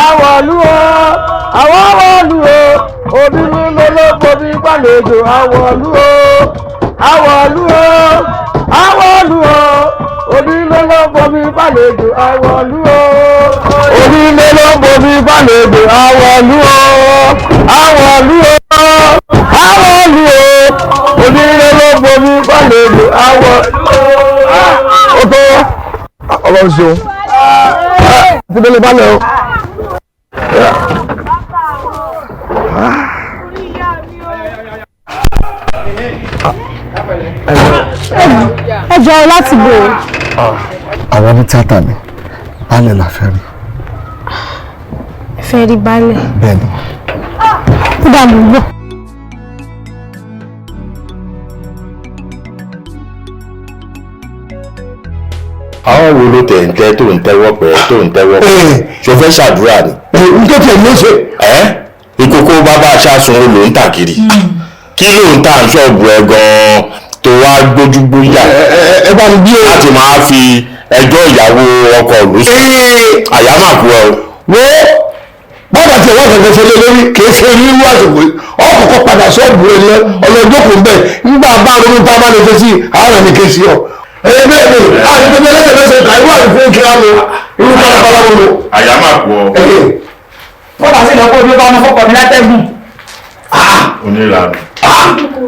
M: àwọn ìlú o àwọn ìlú o onílé ló bomi balẹ̀ dùn àwọn ìlú o àwọn ìlú o àwọn ìlú o onílé ló bomi balẹ̀ dùn àwọn ìlú o onílé ló bomi balẹ̀ dùn àwọn ìlú o àwọn ìlú o àwọn ìlú o onílé ló bomi balẹ̀ dùn àwọn ó tó ọlọ́run ṣeun ti délé balẹ̀ o.
E: ẹ jọ láti bò ó.
D: àwọn ní tíátà ni baálẹ̀ la fẹ́ rí.
E: ẹ fẹ́ rí baálẹ̀.
D: bẹ́ẹ̀ ni.
E: ó dà mí bọ̀.
H: àwọn wo ló tẹ̀ ń tẹ́ tó ń tẹ́wọ́ pẹ́ tó ń tẹ́wọ́ pẹ́ ṣo fẹ́ ṣàdúrà ni.
D: n tó tẹ̀ ló ṣe.
H: ìkókó bàbá aṣáṣun ló ń tà kiri kí ló ń tà ń ṣọ́ọ̀bù ẹ gan-an tó wá gbójúgbóyà láti máa fi ẹjọ́ ìyàwó ọkọ ìlú sọ àyà máa kú ẹ o.
D: wo bàbá tí wọ́n fẹ́ẹ́ ṣe lé lórí kì í ṣe irú àsìkò ọkọ̀ọ̀kọ̀ padà ṣọ́ọ̀bù rẹ lọ ọlọ́dọ́kùn bẹ́ẹ̀ nígbà bá ronú tá a máa lè fẹ́ sí àwọn ẹni kejì ọ. bẹ́ẹ̀ ni àti pé lẹ́sẹ̀lẹ́sẹ̀ tàbí wà ní fún kíá lo irú pálapàla wo lo.
H: àyà máa kú ọ.
J: bọ́lá sí lọ́kọ́ ojú bá ọmọ fọ́kọ̀ mi látẹ́gùn.
H: onílànà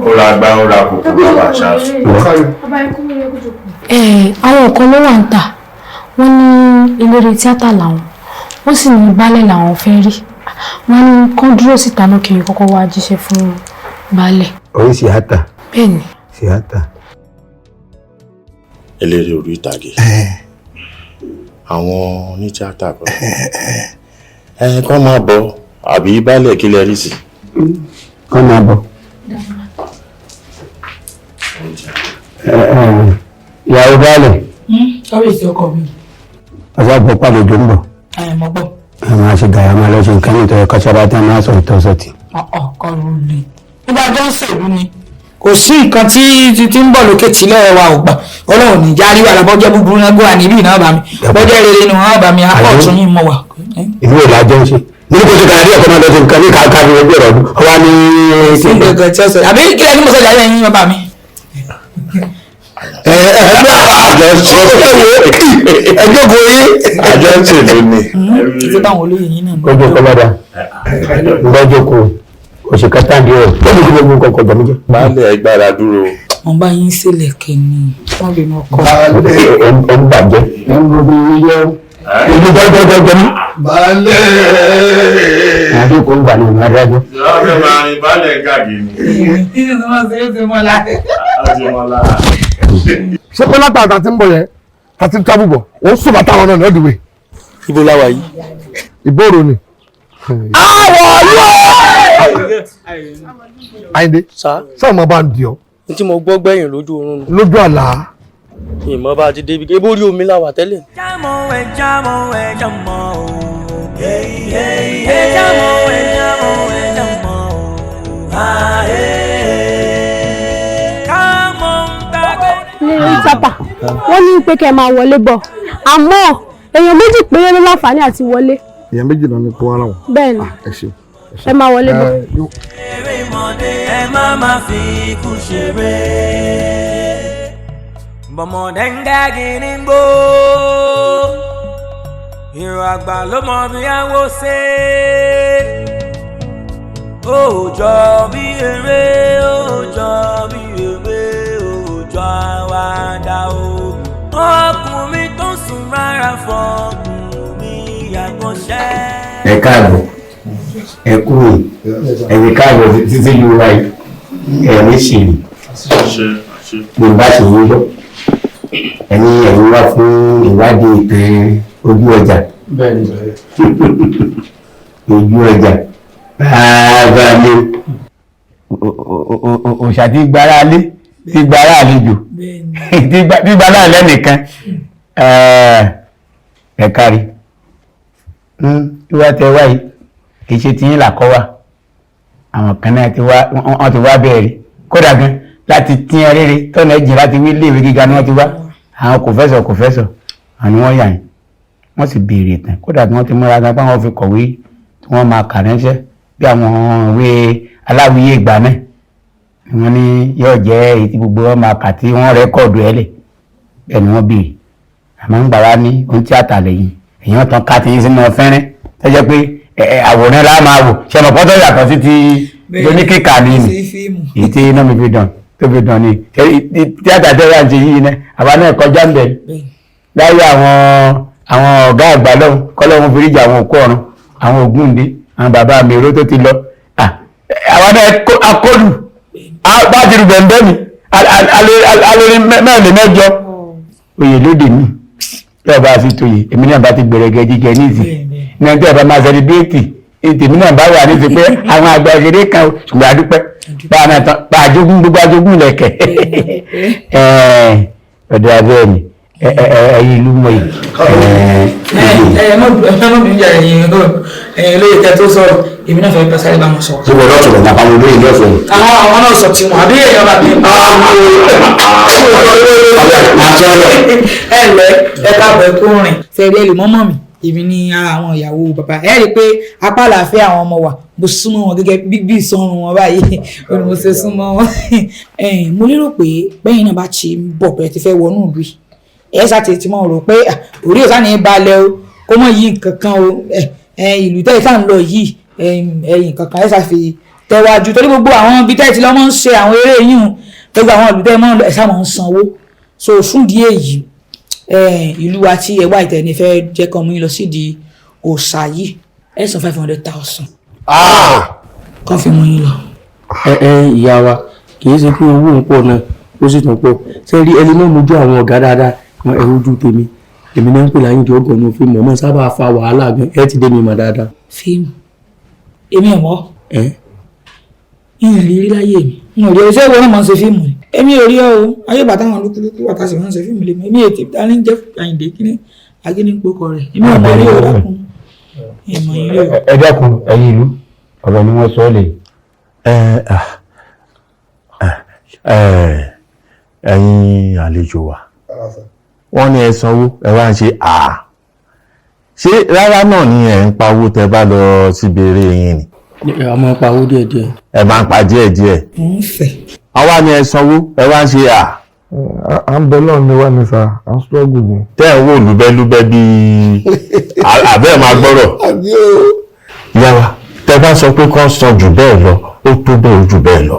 H: ó ra gbá ó ra kòkó bàbá aṣáṣun.
N: àwọn kan ló wà ń tà wọ́n ní eléré tíátà làwọn wọ́n sì ní baálẹ̀ làwọn fẹ́ rí wọ́n ní kán dúró síta náà kiri kọ́kọ́ wá jíṣẹ́ fún baálẹ̀.
H: orí síátà.
N: bẹ́ẹ̀ni.
H: síátà. eléré orí ìtàgé àwọn onítíátà kan kán máa bọ̀ àbí baálẹ̀ kí lẹ rí sí.
L: kán máa bọ̀. ìyàwó baálẹ̀.
J: kábíyèsí ọkọ mi.
L: ọjọ́ àgbọ̀ pàlejò ń bọ̀.
J: mo gbọ́.
L: ẹ máa ṣe gàyà máa lọ ṣe nǹkan nítorí kọ́ṣọ́bá tí wọ́n máa sọ ìtọ́sọ̀tì.
J: kọrù lè. nígbà tó ń ṣèlú ni kò sí nǹkan tí ń bọ̀ lókè tí lọ́wọ́ wa ò gbà ọlọ́run ní járí wà lábọ́jẹ́ búburú náà gbọ́ àníbí náà bá mi bọ́jẹ́ rere ni wọ́n bá mi apọ̀ tún yín mọ́ wa.
L: ìlú ìlàjọ ń ṣe ní kò sí kàdé ọkọ máa lọ sí nǹkan ní káàkiri ọgbẹ́ ọ̀rọ̀ ọwá ní.
J: sí nǹkan tí ó sọ àbí kí ẹni mo sọ yàrá yín bá mi.
D: ẹjọ́ kò yé
H: àjọ ń ṣèlú ni.
J: títí báwọn olóyè yín náà.
L: ojú kọlọ́dà ńlọ́jọ́ kò oṣù kẹtàdé ọ̀ lọ́dún tí gbogbo nǹkan kọjá mi jẹ́.
H: baálẹ̀ ẹ gbára dúró.
J: wọ́n bá yín sílẹ̀ kẹ́ni wọ́n lè mọ ọkọ.
L: ó ń bàjẹ́. ìlú gbọ́dọ̀gbọ́dọ̀ ní.
D: baálẹ̀.
L: àdé kò ń gbà ní ìmọ̀ adájọ́.
H: ọ̀rẹ́ máa ní baálẹ̀ gàdí ni.
M: ṣé pé látàtà tí ń bọ̀ yẹn àti tábù bọ̀ ó ń sùn bàtà àwọn náà lọ́dún wẹ̀.
F: ibo láwa yìí.
M: ìbòrò ni.
F: Àyìndé
M: sáà máa bá ń di ọ.
F: n tí mo gbọ́ gbẹ̀yìn lójú oorun ni.
M: lójú àlá
F: ìmọ̀ bá ti débi kébó orí omi láwà tẹ́lẹ̀.
A: jámọ̀ ẹ̀ jámọ̀ ẹ̀ jámọ̀ o.
E: ní sápà wọ́n ní pé kẹ́ máa wọlé bọ̀ àmọ́ èèyàn méjì péré ló láǹfààní àti wọlé.
D: èèyàn méjì náà ni kó wá láwọn.
E: bẹ́ẹ̀ ni
D: ẹ ṣe.
E: ẹ máa wọlé bọ̀.
A: erémọdé ẹ má máa fi ikú ṣeré bọ̀mọ̀dé ń dági ní gbó ìrò àgbà ló mọ bí àwọ ṣe òòjọ́ bí eré òòjọ́ bí eré òòjọ́ àwàdà o ọkùnrin tó sùn rárá fọkùnrin àgbọ̀nṣẹ́.
H: ẹ káàbọ̀ ẹ kúrò ẹ̀yin káàbọ̀ títí lu wa yìí ẹ̀mí sì rí bí n bá sì yín lọ ẹni ẹ̀yin wá fún ìwádìí ìtàn ojú ọjà ojú ọjà bàbá mi òòṣà tí gbára lé tí gbára àlejò tí gbára lẹ́nìkan ẹ kárí tí wá tẹ wáyé kì í ṣe tí yín làkọ́ wà àwọn kan náà wọ́n ti wá bẹ̀rẹ̀ kódà gan láti tí ẹ rere tọ́nà ẹ̀jẹ̀ láti wí léèwé gíga ni wọ́n ti wá àwọn kòfẹ́sọ̀ àwọn ni wọ́n yà yín wọ́n sì béèrè tán kódà tí wọ́n ti múra gan báwọn fi kọ̀wé tí wọ́n máa kà ránṣẹ́ bí àwọn ìwé aláwìyé ìgbà náà ni wọ́n ní yóò jẹ́ èyí tí gbogbo wọn máa kà tí wọ́n rẹ́kọ̀dù ẹ̀ lẹ̀ bẹ́ẹ̀ ni wọ́n béèrè àmọ́ ń gbà wá ní ohun tíátà lẹ́yìn èèyàn tán ká ti yín sínú fẹ́rẹ́ tó jẹ́ pé àwòrán la máa wò ṣe mọ̀ pọ́tọ́ yàtọ̀ sí ti oníkíkà ní ni èyí tí iná mi fi dàn tó fi dàn ní tíátà tẹ́lẹ̀ àti yìí náà àwa náà kọjá ń bẹ̀ láyé àwọn ọ̀gá àgbà lọ́hùn kọ́lọ́hùn fìríjà àwọn òkú ọ̀run àwọn Ògúndé àwọn bàbá mi èrò tó ti lọ àwa náà akólù bá ti rú bẹ̀ǹbẹ̀ mi alórí mẹ́rin mẹ́jọ oyè lóde mi yóò bá fi tóye èmi náà bá ti gbẹ̀rẹ̀gẹ̀ jíjẹ ní ìsìn ní ọjọ́ ìbá máa sẹlẹ̀bírẹ́tì ètèmí náà bá wà ní ti pé àwọn àgbà òṣèré kan ṣùgbọ́n àdúpẹ́ bá àjogún gbogbo àjogún lẹ̀kẹ̀ ọ̀dọ̀ abẹ́ mi ẹ̀yin ìlú mọ̀ yìí.
J: mọ́ mi ń jà ẹ̀yin olóyè tẹ́ tó sọ̀rọ̀ èmi náà fẹ́ sáré bá wọn sọ.
H: ṣé wọ́n lọ́tọ̀ lọ́nà àwọn olóyè ní ọ̀fẹ́ yìí.
J: àwọn náà sọ tiwọn àbí èèyàn bá mi. ẹ lẹ ẹ káàbọ̀ ẹ kó rìn fẹ́ẹ́ rí ẹ lè mọ́mọ́ mi èmi ní ara àwọn ìyàwó bàbá ẹ rí i pé apá àlàáfíà àwọn ọmọ wa mo súnmọ́ wọn gẹ́gẹ́ bí ìsọrun wọn báyìí ó ní mo ṣe súnmọ́ wọn. mo lérò pé bẹ́yìn náà bá ti ń bọ̀ bẹ́ẹ̀ ti fẹ́ wọnú ìlú yìí ẹ ṣàtì tí mo rò pé orí ọ̀sán ní balẹ̀ o kó mọ̀ yí nǹkankan o ìlú tẹ́ ẹ sáà ń lọ yìí ẹ̀yìn kankan ẹ ṣàfi tẹ̀wájú torí gbogbo àwọn ibi tẹ́ ẹ ti lọ́ mọ́ ń ṣe àwọn eré yìí gbogbo àwọn ìlú tẹ́ ẹ mọ́ ẹ sáà mọ́ ń sanwó so fún díẹ̀ yìí ìlú wa tí ẹ wá ìtẹ̀ni fẹ́ jẹ́ kọ́ mú yín lọ sí di òòṣà yìí ẹ san 500,000 kọ́ fi mú yín lọ.
F: ìyá wa kì í ṣe pé owó ń pọ̀ náà ó sì tún pọ̀ ṣe rí ẹni náà mojú àwọn ọ̀gá dáadáa wọn ẹ̀rọ ojú tèmi èmi náà ń pè láyé ìjọ ọgọ́nù fíìmù ọmọ sábà fa wàhálà gan ẹ ti dé mi mọ̀ dáadáa.
J: fíìmù èmi ọ̀mọ́ ìyìn rírí láyé mi n ò rí ọ ṣé ìwọ náà máa ń ṣe fíìmù ni èmi ò rí ọ o ayé bàtà wọn lúkúlúkú wàtá sì máa ń ṣe fíìmù lèmi èmi ètò ìdání jẹ́ Àyìndé kíní agínípòkọ rẹ̀ èmi ò mọ rí o dákun ìmọ̀ yìí rí o.
H: ẹ dákun ẹ̀yin ìlú ọ̀rọ̀ ni wọ́n sọ ọ́ lè.
O: ẹ̀yin àlejò wa wọ́n ní ẹ sanwó ẹ wá ń ṣe ṣé rárá náà ni ẹ ń pa owó tẹ bá lọ síbi eré yín ni.
F: a máa ń pa owó díẹ̀díẹ̀.
O: ẹ máa ń pa díẹ̀díẹ̀.
J: ń fẹ́.
O: àwa ni ẹ sanwó ẹ wá ń ṣe
D: à ń bẹ náà ni wá ní sa à ń struggle ni.
O: tẹ́ ẹ̀ ń wò lúbẹ́lúbẹ́ bíi àbẹ́ máa gbọ́rọ̀. ìyá wa tẹ bá sọ pé kán san jù bẹ́ẹ̀ lọ ó tó bẹ́ẹ̀ jù bẹ́ẹ̀ lọ.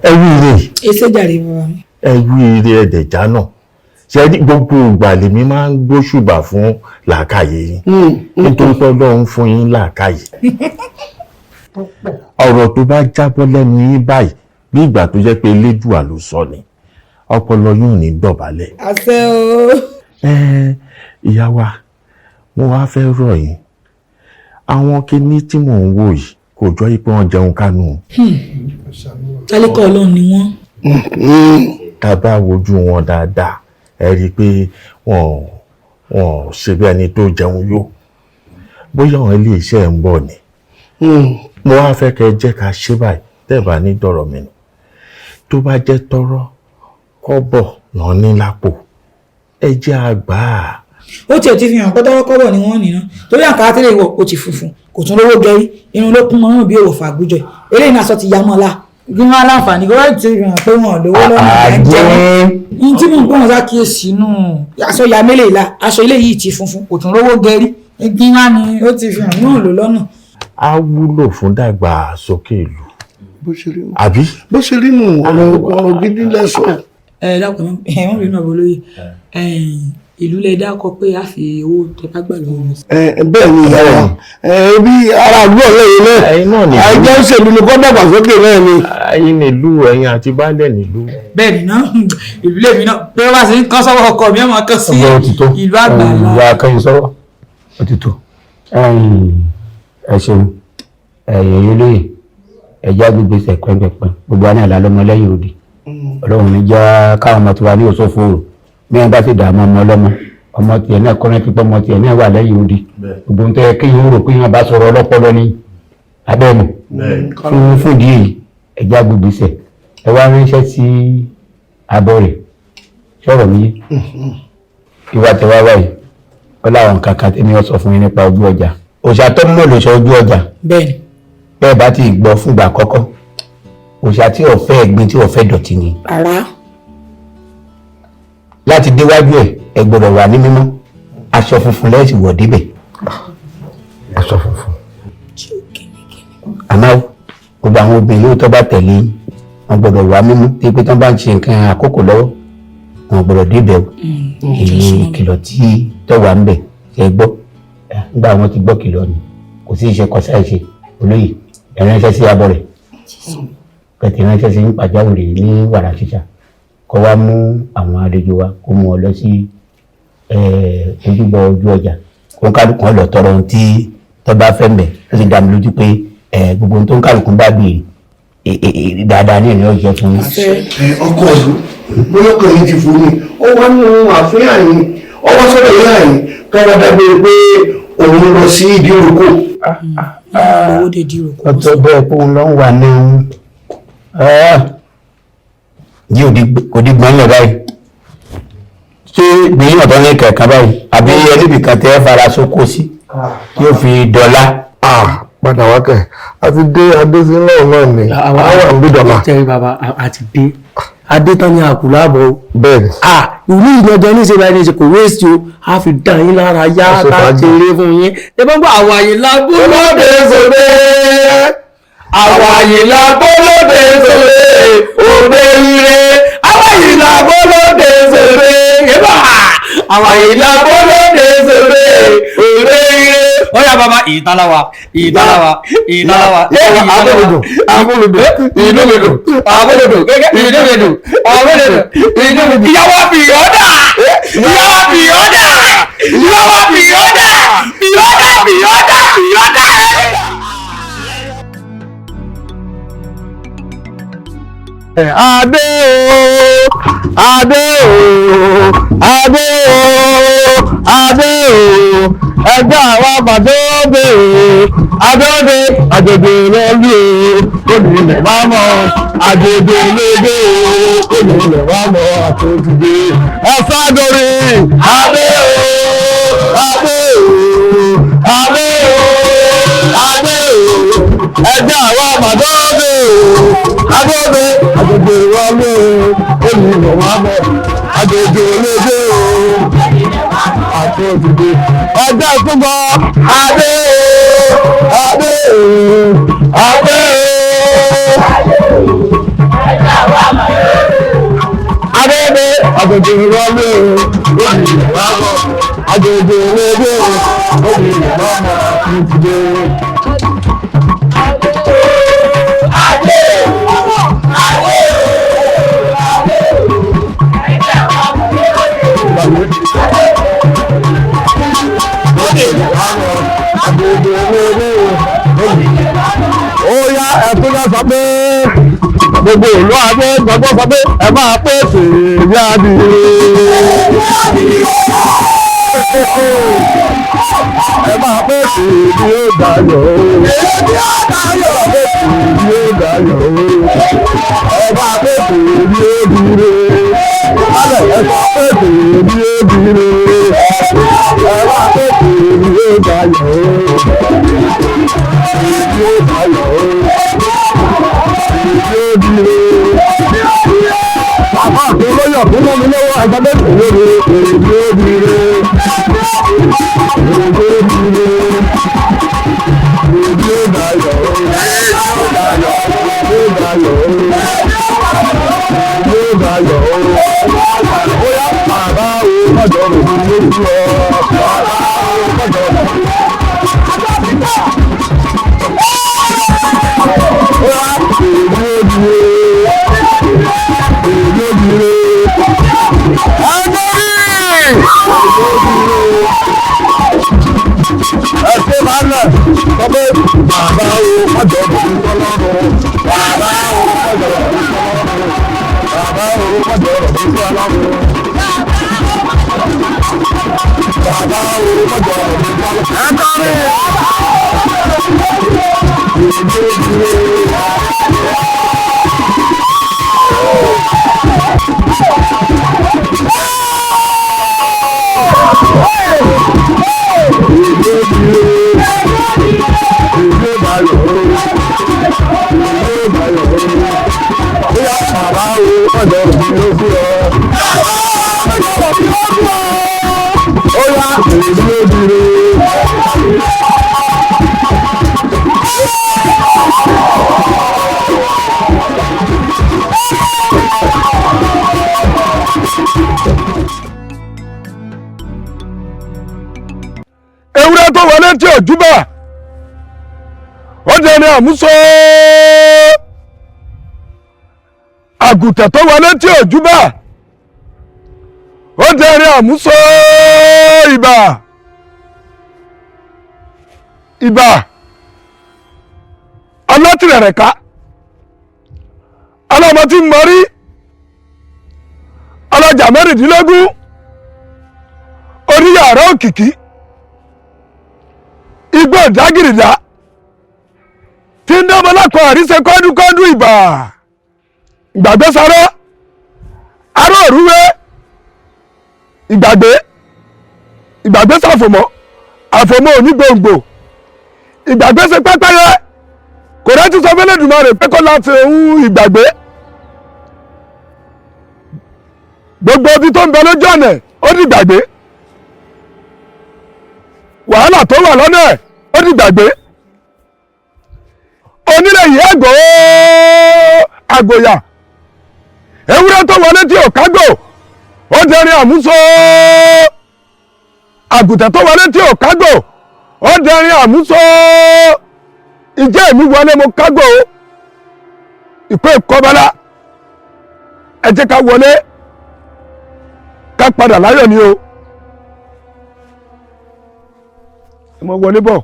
O: ẹ wí ire.
J: èsè jàre bàbá mi.
O: ẹ wí ire ẹ̀dẹ̀já náà ṣe gbogbo ìgbà lèmi máa ń gbóṣùbà fún làákàyè yín nítorí pé Ọlọ́run fún yín làákàyè. ọ̀rọ̀ tó bá jábọ́ lẹ́nu yín báyìí bí ìgbà tó jẹ́ pé elédùà ló sọ ni ọpọlọ yóò ní dọ̀bálẹ̀.
J: àṣẹ o.
O: ìyá wa mo wá fẹ́ rọ̀ yín àwọn kinní tí mò ń wò yìí kò jọ pé wọ́n jẹun kánú.
J: tálíkà Ọlọ́run ni wọ́n.
O: tá a bá wojú wọn dáadáa ẹ rí i pé wọn ṣe bí ẹni tó jẹun yó bóyá àwọn ilé iṣẹ́ ń bọ̀ ni mo wá fẹ́ kẹ́ jẹ́ ká ṣe báyìí tẹ́ẹ̀bà ní dọ̀rọ̀ mi nù tó bá jẹ́ tọ́rọ́ kọ́bọ̀ náà ní lápò ẹ jẹ́ àgbà.
J: ó tiẹ̀ ti fi hàn pé tọ́rọ́ kọ́bọ̀ ni wọ́n nìyàn torí àǹkárá tẹ́lẹ̀ wọ̀ ó ti funfun kò tún lówó gẹrí irun ló kún mọ́ bí òwò fàgbújọ eléyìí náà sọ ti ya mọ́ la gbígbọ́n aláǹfààní kó wáyé ti fi hàn pé wọn ò lówó lọ́nà ìjẹ́ ní tí mò ń gbọ́n sákìyèsí nù aṣọ ya mélèé la aṣọ ilé yìí ti funfun kò tún lówó gẹrí gbígbọ́n ni ó ti fi hàn náà lò lọ́nà.
O: á wúlò fún dàgbàsókè ìlú
D: bó ṣe rí nù
O: àbí
D: bó ṣe rí nù ọ̀rọ̀ gidi lẹ́sọ̀.
J: dákun wọ́n rí náà bolóye ìlú lẹ dákọ pé a fi owó tẹpá gbà lọ́wọ́ mi.
D: bẹ́ẹ̀ ni ìyá wa bí ara àdúgbò lẹ́yìn náà àìjẹ́ òṣèlú ni kó dàgbàsókè náà ni.
O: ẹ̀yin nílùú ẹ̀yin àti baálẹ̀ nílùú.
J: bẹ́ẹ̀ ni náà ìlú lèmi náà pé wọ́n bá ṣe ń kán sọ́wọ́ ọkọ mi ẹ̀ máa kán sí ìlú àgbàlá.
L: ìwà akẹ́yìn sọ́wọ́ òtítọ́ ẹ ṣeun ẹ̀yìn olóyè ẹ̀já gbogbo ìṣẹ̀ pẹ́ńpẹ́pẹ́ gbogbo àná ìlà lọ́mọ lẹ́yìn òdì ọlọ́run ní já káwọn ọmọ tiwa ní òṣòfò mẹ́rin bá ti dààmú ọmọ ọlọ́mọ ọmọ tiẹ̀ náà kọ́nà pípọ́ ọmọ tiẹ̀ náà wà lẹ́yìn odi gbogbo ń tẹ́ kéèyàn rò pé yẹn bá sọ̀rọ̀ ọlọ́pọlọ ní abẹ́nu fún ìdí èyí ẹ̀já gbogbo ìṣẹ̀ ẹ wá ránṣẹ́ sí abọ́ rẹ̀ sọ̀rọ̀ mi ìwà tẹ̀wá wáyé ó láwọn kankan tí mi ò sọ fún yín nípa ojú ọjà òṣà tó ń lò lóṣọ ojú ọjà bẹ́ẹ̀ bá ti gbọ́ fúngbà àkọ́kọ́ òṣà tí ò fẹ́ ẹ̀gbin tí ò fẹ́ dọ̀tí ni. láti déwájú ẹ gbọ́dọ̀ wà ní mímọ́ aṣọ funfun lẹ́sìn wọ̀ débẹ̀.
O: aṣọ funfun.
L: àmọ́ gbogbo àwọn obìnrin yóò tó bá tẹ̀lé wọn gbọ́dọ̀ wà mímọ́ tí pé tí wọ́n bá ń ṣe nǹkan àkókò lọ́wọ́ wọn gbọ́dọ̀ débẹ̀ o. èyí ìkìlọ̀ tí tọ́wà ń bẹ̀ ṣe gbọ́ nígbà wọn ti gbọ́ kìlọ̀ ni kò sí iṣẹ́ kọsá ìṣe olóyè ẹ̀ránṣẹ́ sí abọ́ rẹ̀ kẹtì ránṣẹ́ sí pàjáwìrì ní wàrà ṣíṣà kó wá mú àwọn àlejò wa kó mú ọ lọ sí ojúbọ ojú ọjà kó ń kálukú ọ lọ tọrọ ohun tí tó bá fẹ́ mẹ́ ó sì dá mi lójú pé gbogbo ohun tó ń kálukú bá béèrè dáadáa ní ìrìn ọjọ́ fún mi.
D: ọkọ ọdún bóyá ọkọ yìí ti fún mi ó wá nínú àfihàn yìí ọwọ́ sọ́dọ̀ yìí àyè kára dágbére pé òun lọ sí ìdí òrùkọ.
L: ọtọ bẹ́ẹ̀ kó ń lọ wà ní kò dí gbọ́n lọ báyìí ṣé gbìyànjú ọ̀tọ́ ní kẹ̀kẹ́ báyìí àbí ẹlẹ́bìkan tẹ́ fara sókó sí tí ó fi dọ́là.
D: padà wá kẹ̀ àti dé adésínlẹ̀ náà ni àwọn àbúdọ̀mà.
B: tẹ́rí bàbá àti dé adétán ní àkùlá àbọ̀.
D: bẹ́ẹ̀ni.
B: ìlú ìgbẹ́jọ́ ní ìṣẹ́bà ẹni ṣe kò wéèsì o a fi dàn yín lára yá láti eré fún yín. ẹ bá ń gbọ́ àwọn àyè lágbó lóde sóde àwọn àyè lágbó lóde sóde òde ire àwọn àyè lágbó lóde sóde yébà àwọn àyè lágbó lóde sóde òde ire. Ọ̀yá bàbá ìtàláwa abólodò gẹ́gẹ́ ìdúmẹ̀dù ìyàwó bìyọ́dà adé o ẹgbẹ́ àwọn àbàdó bèèrè adóde àjèjì lórí o olùlẹ̀ wá mọ́ àjèjì lóde o olùlẹ̀ wá mọ́ àtòjúdé ẹ̀fọ́dọ̀rì adé o ẹgbẹ́ àwọn àbàdó bèèrè adóde àjèjì lórí o olùlẹ̀ wá mọ́ àjèjì lóde o àtòjúdé ọjọ́ ìfúnbọ̀ adé adéde àjèjì ìrọ̀lẹ́ olùyẹ̀wọ̀ àjèjì ìrọ̀lẹ́ olùyẹ̀wọ̀ àtúntìdé. ó yá ẹ̀tún náà sọ pé
M: gbogbo òlú adé gbọ́gbọ́ sọ pé ẹ máa pé tèmi adìrẹ. Ẹ máa pé tèmi ó dayọ̀ o. Tèmi ó dayọ̀ o. Tèmi ó dayọ̀ o. Ẹ máa pé tèmi ó dire. Ẹ máa pé tèmi ó dire. Ẹ máa pé tèmi ó dayọ̀ o. Tèmi ó dayọ̀ o. Tèmi ó dire. Bàbá àti olóyè fún mọ́mi lọ́wọ́ àgbàdo ìwé tèmi ó dire. Ẹ̀sẹ̀ máa ń lẹ̀ sọ pé bàbá o mọ̀jọ̀ bọ̀ ní ọlọ́run bàbá o mọ̀jọ̀ bọ̀ ní ọlọ́run bàbá o mọ̀jọ̀ bọ̀ ní ọlọ́run bàbá o mọ̀jọ̀ bọ̀ ní ewúrẹ́ tó wọlé tí ò júbà ó dẹni àmúso àgùntàn tó wọlé tí ò júbà ó dẹni àmúso ìbà ìbà ọlọ́tìrẹ̀rẹ̀ká ọlọ́mọ tí ń mọrí ọlọ́jà mẹ́rìndínlógún oníyàrá òkìkí igbó ìdágìrìdá tí ń dábọ̀ lápá àríṣe kọ́dúkọ́dú ìbà ìgbàgbé sára ará òrúwé ìgbàgbé sàfòmọ́ àfòmọ́ onígbòǹgbò ìgbàgbé ṣe pẹ́pẹ́yẹ kò rẹ́ ti sọ fẹ́lẹ́ dùnmọ́ rẹ̀ pé kó láti ohun ìgbàgbé gbogbo ibi tó ń bẹ lójú ọ̀nà ó di ìgbàgbé wàhálà tó wà lọ́nà ẹ̀ ó di ìgbàgbé onílé yìí ẹ̀gbọ́ àgbòyà ewúrẹ́ tó wọlé tí ò kágbò ó dẹrin àmúso àgùntàn tó wọlé tí ò kágbò ó dẹrin àmúso ìjẹ́ èmi wọlé mo kágbò ìpè kọ́bálá ẹ jẹ́ ká wọlé ká padà láyọ̀ ni o ẹ mọ wọlé bọ̀.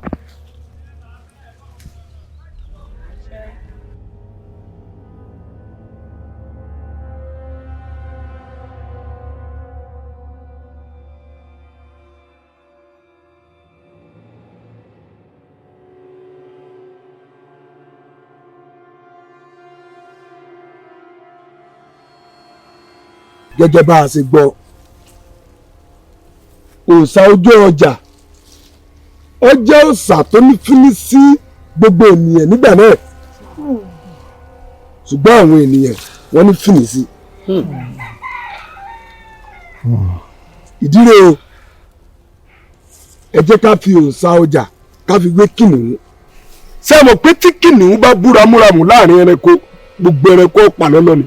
M: gẹ́gẹ́ bá a ṣe gbọ́ òòṣà ojú ọjà ó jẹ́ òòṣà tó ní fíní sí gbogbo ènìyàn nígbà náà ṣùgbọ́n àwọn ènìyàn wọ́n ní fíní sí ìdí rẹ̀ o ẹ jẹ́ ká fi òòṣà ọjà ká fi gbé kìnìún ṣé ẹ mọ̀ pé tí kìnìún bá bú ramúramù láàrin ẹranko gbogbo ẹranko pa lọ́lọ́ ni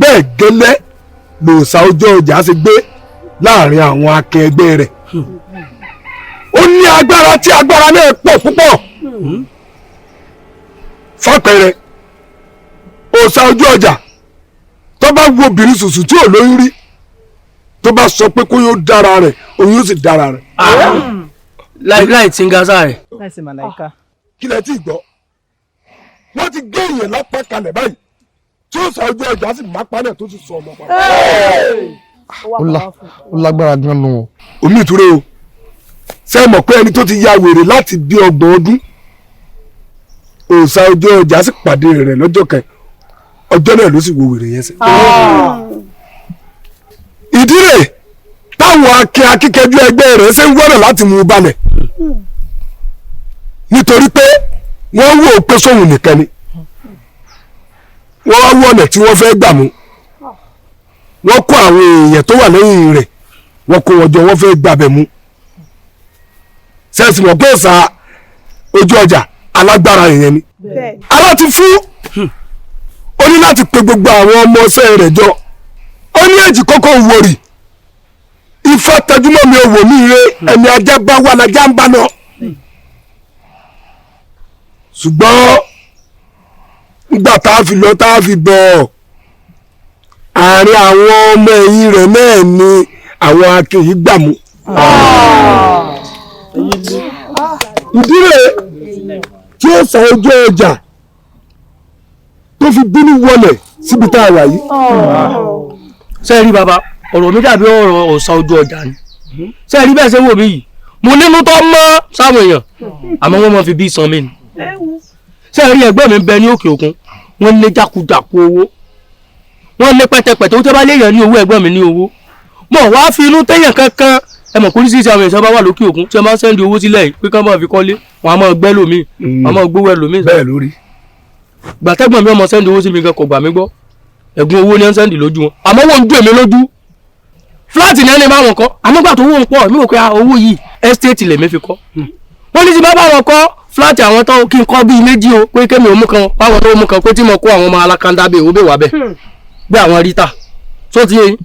M: bẹ́ẹ̀ gẹ́lẹ́ lòòṣà ojú ọjà ṣe gbé láàrin àwọn akẹgbẹ́ rẹ̀ ó ní agbára tí agbára náà pọ̀ púpọ̀ fàpẹẹrẹ òòṣà ojú ọjà tó bá wo obìnrin ṣùṣù tí ò lóyún rí tó bá sọ pé kó yóò dára rẹ̀ òun yóò sì dára rẹ̀.
G: láì tí ń ga sáà rẹ̀.
P: láìsí màláìka.
M: kí lẹ tí ì gbọ́
C: wọ́n ti gé èèyàn lápá kalẹ̀ báyìí tí ó sọ ojú ọjà sì má pa náà tó sì sọ ọmọ pa.
D: ó lágbára gan nu.
C: omi ìtúrẹ́ o ṣé mọ̀ pé ẹni tó ti ya wèrè láti bí 30 ọdún òòṣà ojú ọjà sì pàdé rẹ̀ lọ́jọ́ kan ọjọ́ náà ló sì wo wèrè yẹn sí. ìdí rẹ̀ táwọn akíkanjú ẹgbẹ́ rẹ̀ ṣe ń wọ́nà láti mú un balẹ̀ nítorí pé wọ́n wò ó pé sóhun nìkan ni wọ́n wá wọ̀nà tí wọ́n fẹ́ gbà mú wọ́n kó àwọn èèyàn tó wà lẹ́yìn rẹ̀ wọ́n kó wọn jọ wọ́n fẹ́ gbàbẹ̀ mú sẹ́ẹ̀sì mọ̀ pé òòṣà ojú ọjà alágbára èèyàn ni aláti fún ó ní láti pe gbogbo àwọn ọmọ ọ̀sẹ̀ rẹ̀ jọ ó ní èjì kọ́kọ́ wòrì ifá tẹjúmọ́ mi ò wò mí ire ẹni ajá bá wà lájà ń bá náà ṣùgbọ́n nígbà tá a fi lọ tá a fi bọ̀ àárín àwọn ọmọ ẹ̀yìn rẹ̀ náà ni àwọn akéyìí gbà mú. ìdí rẹ̀ tí ó sọ ojú ọjà tó fi bínú wọlé síbi tá a wà yìí.
F: ṣé ẹ rí bàbá ọ̀rọ̀ mi dàbí ọ̀rọ̀ òòṣà ojú ọjà ni ṣé ẹ rí bẹ́ẹ̀ ṣe wò mí yìí mo nínú tó mọ́ sáwọn èèyàn àmọ́ wọ́n mọ̀ fi bí san mí ni ṣé ẹ rí ẹgbẹ́ mi bẹ ní òkè òkun wọ́n lé jákujàku owó wọ́n lé pẹ́tẹpẹ́tẹ ó tẹ́ bá léèyàn ní owó ẹ̀gbọ́n mi ní owó mọ̀ wá fi inú téèyàn kankan ẹ mọ̀ kórìí sí àwọn èèyàn bá wà lókè òkun tí wọ́n máa ń sẹ́ndì owó sílẹ̀ pé kán máa fi kọ́lé wọn a máa gbẹ́ lómi wọn a máa gbówó ẹ lómi.
C: bẹ́ẹ̀ lórí.
F: gbàtẹ́gbọ̀n mi ọmọ sẹ́ndì owó sí mi gan kò gbà mí gbọ́ ẹ̀gún owó ni wọ́n sẹ́ndì lójú wọn àmọ́ wọ́n ń dùn èmi lójú fúláàtì ní ẹni bá wọn kọ́ àmọ́ gbà tó owó ń pọ̀ mi ò pé owó yìí ẹ́stéètì lèmi fi kọ́ wọ́n ní ti bá bá wọn kọ́ fúláàtì àwọn tó kí n kọ́ bíi 2 o pé kémi ò mú kan báwọn tó mú kan pé tí mo kó àwọn ọmọ alákàndá bẹ́ẹ̀ òbí wà bẹ́ẹ̀ bí àwọn ríta tó ti yé yín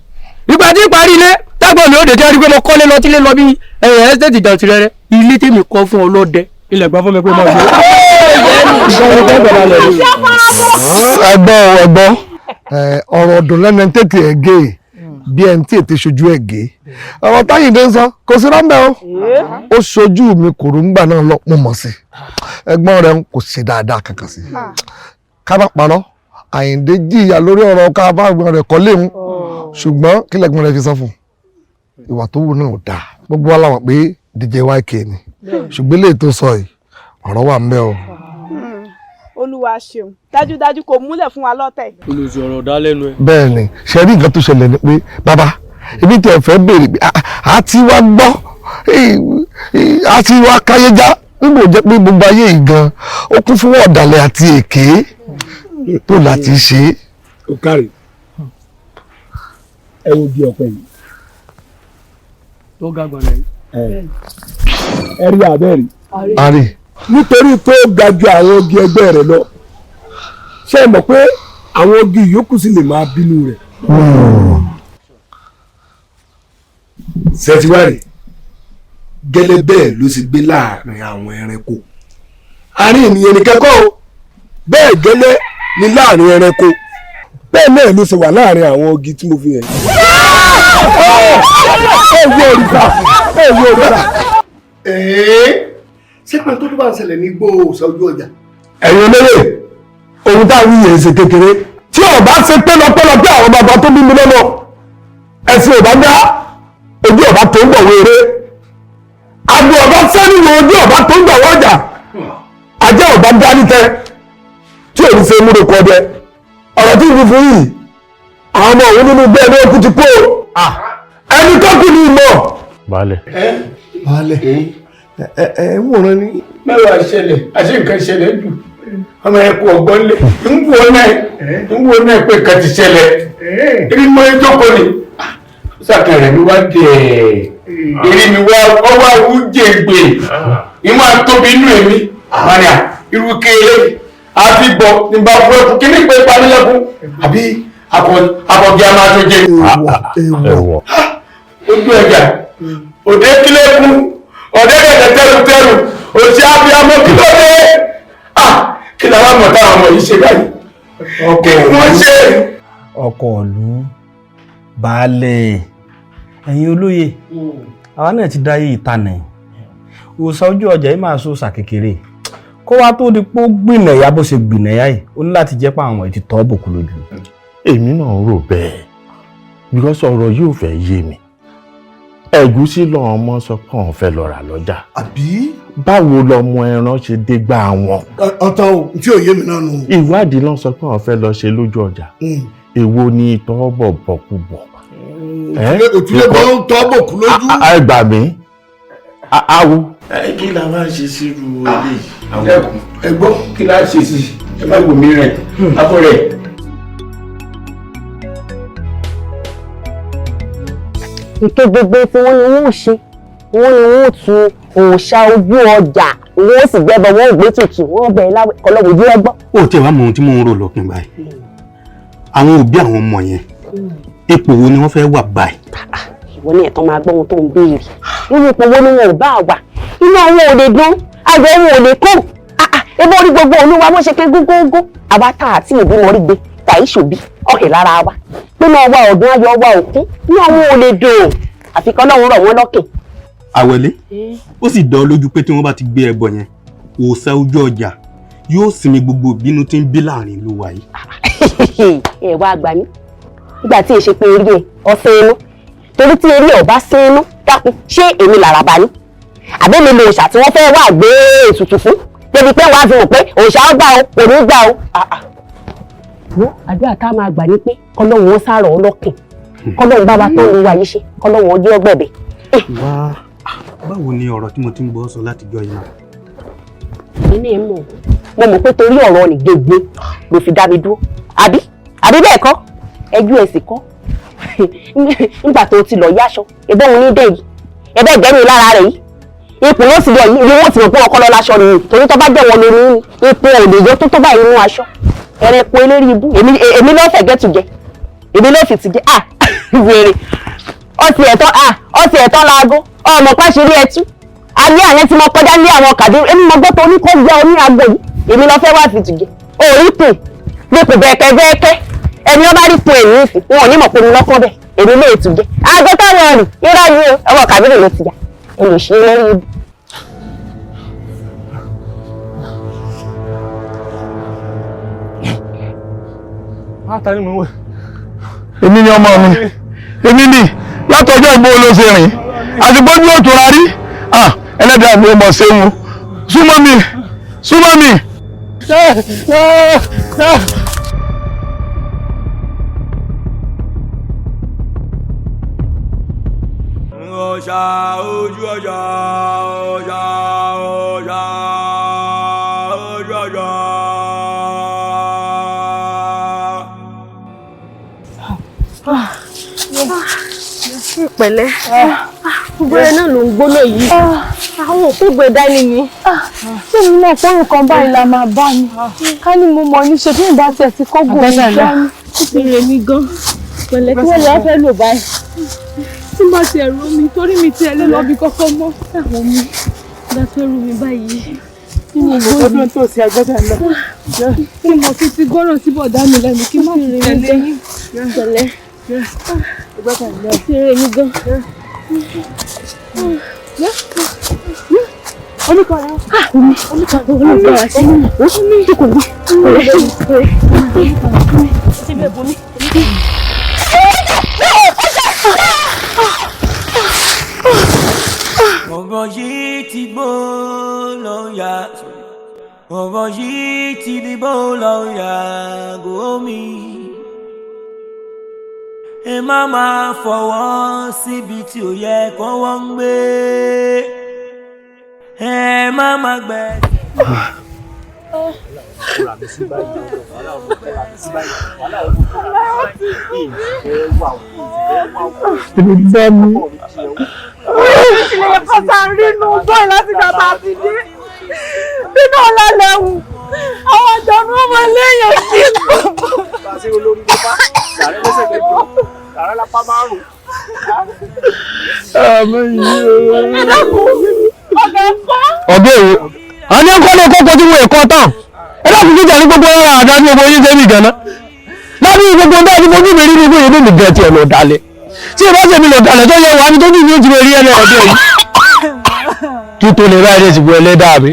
F: ìgbà tí parí ilé tẹ́gbọ̀n mi ò dé jẹ́ rí pé mo kọ́lé lọ tílé lọ bí ẹ̀yìn ẹ́stéètì jàǹtì rẹ̀ ilé tèmi kọ́ fún ọlọ́dẹ ilẹ̀ gbà fún mi pé mo gbé.
D: ẹgbọ́n ọ̀rọ̀ ọ̀dùn lẹ́nu ẹni tètè ẹ̀ gé bí ẹni tí ètè ṣojú ẹ̀ gé ọ̀rọ̀ táyìndé ń sọ kò sí rọ́ńbẹ́ o ó ṣojú mi kòróngbà náà lọ mo mọ̀ sí ẹgbọ́n rẹ̀ kò ṣe dáadáa kankan sí ká má parọ́ àyìndé jìyà lórí ọ̀rọ̀ ká bá gbọ́n rẹ̀ kọ́ léwu ṣùgbọ́n kí lẹ́gbọ́n rẹ̀ fi sọ fún ìwà tó wù náà ò dáa gbogbo wa láwọn pé DJ YK ni ṣùgbọ́n lè tó sọ yìí ọ̀rọ̀ wà ń bẹ o.
P: olúwa ṣeun dájúdájú kò múlẹ̀ fún wa lọ́tẹ̀.
F: olùsọ ọ̀rọ̀ dá lẹ́nu ẹ̀.
D: bẹ́ẹ̀ ni ṣe rí nǹkan tó ṣẹlẹ̀ ni pé bàbá ibi tí ẹ fẹ́ béèrè pé a ti wá gbọ́ a ti wá káyéjá nígbà jẹ́ pé gbogbo ayé yìí gan ó kún fún ọ̀dàlẹ̀ àti èké tó láti ṣe.
C: ó kárí ẹ wo bí ọpẹ yìí.
F: tó ga gbọ̀nà yìí.
C: ẹ rí abẹ́rẹ́.
D: a rí.
C: nítorí tó ga ju àwọn ogi ẹgbẹ́ rẹ̀ lọ ṣé ẹ mọ̀ pé àwọn ogi yòókù sì lè máa bínú rẹ̀. sẹ́tíwárì gẹ́lẹ́ bẹ́ẹ̀ ló sì gbé láàrin àwọn ẹranko àárín ènìyàn nìkan kọ́ o bẹ́ẹ̀ gẹ́lẹ́ ni láàrin ẹranko bẹ́ẹ̀ náà ló ṣe wà láàrin àwọn ogi tí mo fi hàn yìí. ẹ wo òrìṣà.
D: ṣé pé tó bá ń ṣẹlẹ̀ ní igbó òòṣà ojú ọjà.
C: ẹ̀yin olóyè ohun tá a wí yẹn ṣe kékeré tí ọba ṣe pẹ́lọpẹ́lọpẹ́ àwọn bàbá tó bí mi lọ́nà ẹ̀sìn ọba dá ojú ọba tó ń bọ̀ wéré àgbo ọba sẹ́nìwò ojú ọba tó ń bọ̀ wọ́jà ajẹ́ ọba dá nítẹ́ tí òun ṣe múlò kọ́ dẹ ọ̀rọ̀ tí ìlú fún yìí àwọn ọmọ òun nínú bẹ́ẹ̀ ní okú ti kú ẹni tó kù ní ìmọ̀.
O: baálẹ̀.
D: baálẹ̀ ẹ ń wòran ní.
C: mẹ́wàá ṣẹlẹ̀ àṣẹ nǹkan ṣẹlẹ̀ jù ọmọ ẹ̀kọ́ ọgbọ́n lé ń wo náà pé kan ti ṣẹlẹ̀ ibi mọ́ ẹjọ́kọ́ ni sàkàrẹ̀ mi wá dẹ̀ ìrì mi wá ọwọ́ àwùjẹ̀gbè ìmọ̀ àtòbí inú èmi àmàlà irú kéèlé àfibọ̀ nígbà fún ẹkùn kí ní pé panilẹ́kùn àbí àkọ́jẹ́ a máa tó jẹ.
O: ẹ̀wọ̀.
C: ojú ẹ̀jà òde kílẹ̀kùn ọ̀dẹ́gẹ̀dẹ̀ tẹ́rùtẹ́rù òsì abiyamọ kí ló dé kí làwọn mọ̀ táwọn ọmọ yìí ṣe báyìí ọkọ̀ wọ́n ṣe.
Q: ọkọ̀ ìlú baálẹ̀ ẹ̀yin olóye àwa náà ti dáyé ìtanà òòṣà ojú ọjà yìí máa so òòṣà kékeré kó wá tó di pé ó gbìnàyà bó ṣe gbìnàyà yìí ó ní láti jẹ́ pé àwọn ètò tọ́ bòkú lójú.
O: èmi náà rò bẹ́ẹ̀ because ọ̀rọ̀ yóò fẹ́ yé mi ẹ̀gúsí lọ́wọ́ ọmọ sọ pé òun fẹ́ lọ rà lọ́jà.
C: àbí.
O: báwo lọmọ ẹran ṣe dé gbá wọn.
C: ọ̀tọ̀ o tí ò yé mi náà nù.
O: ìwádìí ló sọ pé òun fẹ́ lọ ṣe lójú ọjà. èwo ni ìtọ́ bọ̀ bọ̀kúbọ̀.
C: òtúlẹ̀ bọ́ ń tọ́ bòkú lójú.
O: ẹ gbà mí awo. kí la máa ṣe sírú eléyìí.
B: ẹ gbọ́ kí la ṣe sí ẹ má wò mí rẹ̀ abọ́ rẹ̀.
I: ìké gbogbo tí wọ́n ní wọ́n ò ṣe wọ́n ní wọ́n ò tu òòṣà ojú ọjà wọ́n sì gbẹ́bọ̀ wọ́n ò gbé tutù wọ́n bẹ̀rẹ̀ láwẹ̀ kọlọ́wọ́ ojú ẹgbọ́.
R: ó tiẹ̀ wá mọ ohun tí mò ń rò lọ́kàn báyìí àwọn òbí àwọn ọmọ yẹn ipò wo ni wọ́n fẹ́ wà báyìí.
I: ìwọ ní ẹ̀tọ́ máa gbọ́ ohun tó ń béèrè irú ipò wo ni wọn ò bá wà inú àwọn ò lè dún àgbẹ̀ wọn ò lè kó ebó orí gbogbo olúwa bó ṣe ké gógógó àwa tá àti ìbímọ rí gbé tàí ṣòbí ọ̀hìn lára wa pé máa wá ọ̀dún ayọ̀ wa òkú ní àwọn ò lè dùn àfi kọ́ lọ́run rọ̀ wọ́n lọ́kàn.
R: àwẹ̀lé ó sì dán lójú pé tí wọ́n bá ti gbé ẹbọ yẹn òòṣà ojú ọjà yóò sinmi gbogbo ìbínú tí ń bí láàrin ìlú wa yìí.
I: ẹ wá gbà mí nígbà tí èṣe pé eré ẹ ọsẹ inú torí tí eré ọba sí inú dákun ṣé èmi làràbà ni àbẹ́mi lo òòṣà tí wọ́n fẹ́ wá gbé ètùtù fún débi pé wàá fi hàn pé òòṣà ó gbà ó kò ní gbà ó. àdúrà tá a máa gbà ní pé kọ́lọ́hún wọn sárọ̀ ọlọ́kìn kọ́lọ́hún bá wa tán ní wáyé ṣe kọ́lọ́hún ọjọ́ ọgbẹ̀bẹ̀.
R: wá báwo ni ọ̀rọ̀ tí mo ti ń gbọ́ sọ láti jọ yìí.
I: ilé mọ̀ mo mọ̀ pé torí ọ̀rọ̀ ní gbogbo ló fi dá mi dúró àbí bẹ́ẹ̀ kọ́ ẹjú ẹ̀sìn kọ́ nígbà tó ti lọ yáṣọ ẹbẹ́ òun ní dẹ́ yìí ẹbẹ́ ìgbẹ́ni lára rẹ̀ yìí ipò ló ti lọ yìí ni wọ́n ti mọ̀ pé ọkọ lọ láṣọ nìyí torí tó bá jẹ́ wọn lórí ní ipò òdòdó tó tó báyìí nínú aṣọ ẹ̀rẹ̀ po eléré ibú èmi ló fẹ̀ gẹ́tù jẹ èmi ló fi ti jẹ wèrè ọtí ẹ̀tọ́ laago ọmọ pàṣírí ẹtú alẹ́ àlẹ́ tí mo kọjá ní àwọn kàdé èmi mo gbọ́ pé oníkó gbẹ́ oní agbo yìí èmi lọ fẹ́ wá fi ti jẹ òórí pè dípò bẹ́ẹ̀kẹ́ ẹni ọba rí pò èmi ìsìn wọn ò ní mọ̀ pé mi lọ́kọ́ bẹ̀ èmi lè tù jẹ aago táwọn rìn irọ́ yìí ọwọ́ kàbírì ló ti yà ẹni ṣe é lórí ibi.
C: èmi ni ọmọ mi èmi ni látọjọ́ ìgbó ló ṣe rìn àti gbójú òtúra rí ẹlẹ́dàá mi ò mọ̀ ṣéun súnmọ́ mi.
A: ọjà ojú ọjà ọjà ọjà ojú ọjà.
E: Pẹ̀lẹ́ gbogbo ẹ náà ló ń gbóná yìí àwọn òkúgbè dání ni
N: tí mo mọ̀ pé nǹkan báyìí la máa bá mi ká ní mo mọ̀ ní ṣe bí ìbá tiẹ̀ ti kó gbòòrò dání.
E: ìpínlẹ̀ mi gan pẹ̀lẹ́ tí wọ́n lọ fẹ́ lò báyìí tí bá ti ẹ̀rù mi torí mi ti ẹ̀lẹ́ lọ bí kọ́kọ́ mọ́ àwọn mi bá tó rú mi báyìí nínú ìgbóná tó ṣe agbẹ́dà lọ kí mo fi ti gbọ́ràn sí bọ̀dá mi lẹ́nu kí má fi tẹ̀lé yín pẹ̀lẹ́ ti rẹ̀ mi gan. Oníkọ̀ọ́ra oníkọ̀ọ́ra sí omi jókòó bí síbẹ̀ bomi.
A: ọ̀rọ̀ yìí ti gbó lọ́ọ̀yà ọ̀rọ̀ yìí ti dìbò lọ́ọ̀yà gómi. ẹ má máa fọwọ́ síbi tí ò yẹ kọ́wọ́ ń gbé ẹ má máa gbẹ.
C: èmi bá mi.
P: ilé pátá rínú bọ́ọ̀ láti gbàgbà ti dé nínú ọ̀làlẹ̀hùn àwọn àjọ̀nú ọmọ lẹ́yìn sí gbogbo.
M: Bàṣẹ olórí ló bá yàrá lẹ́sẹ̀ kẹjọ yàrá lápá márùn-ún.
C: ọ̀gá èwo a ní ọkọ lè kọ́kọ́ tí mo ẹ̀kọ́ tán ẹ láti jíjà ní gbogbo ọ̀rọ̀ àdá ní gbogbo yín sẹ́mi gẹ̀ẹ́ná láti gbogbo ọ̀dọ́ àti gbogbo ìbéèrè ní gbogbo ìbéèrè gẹ̀ẹ́ tiẹ̀ lọ dalẹ̀ tí ẹ bá ṣe mi lọ dalẹ̀ tó yẹ wà ní tó bí mi ó ti rí ẹlẹ́ ọdún yìí kí tó lè ráyè ti bu ẹlẹ́dàá mi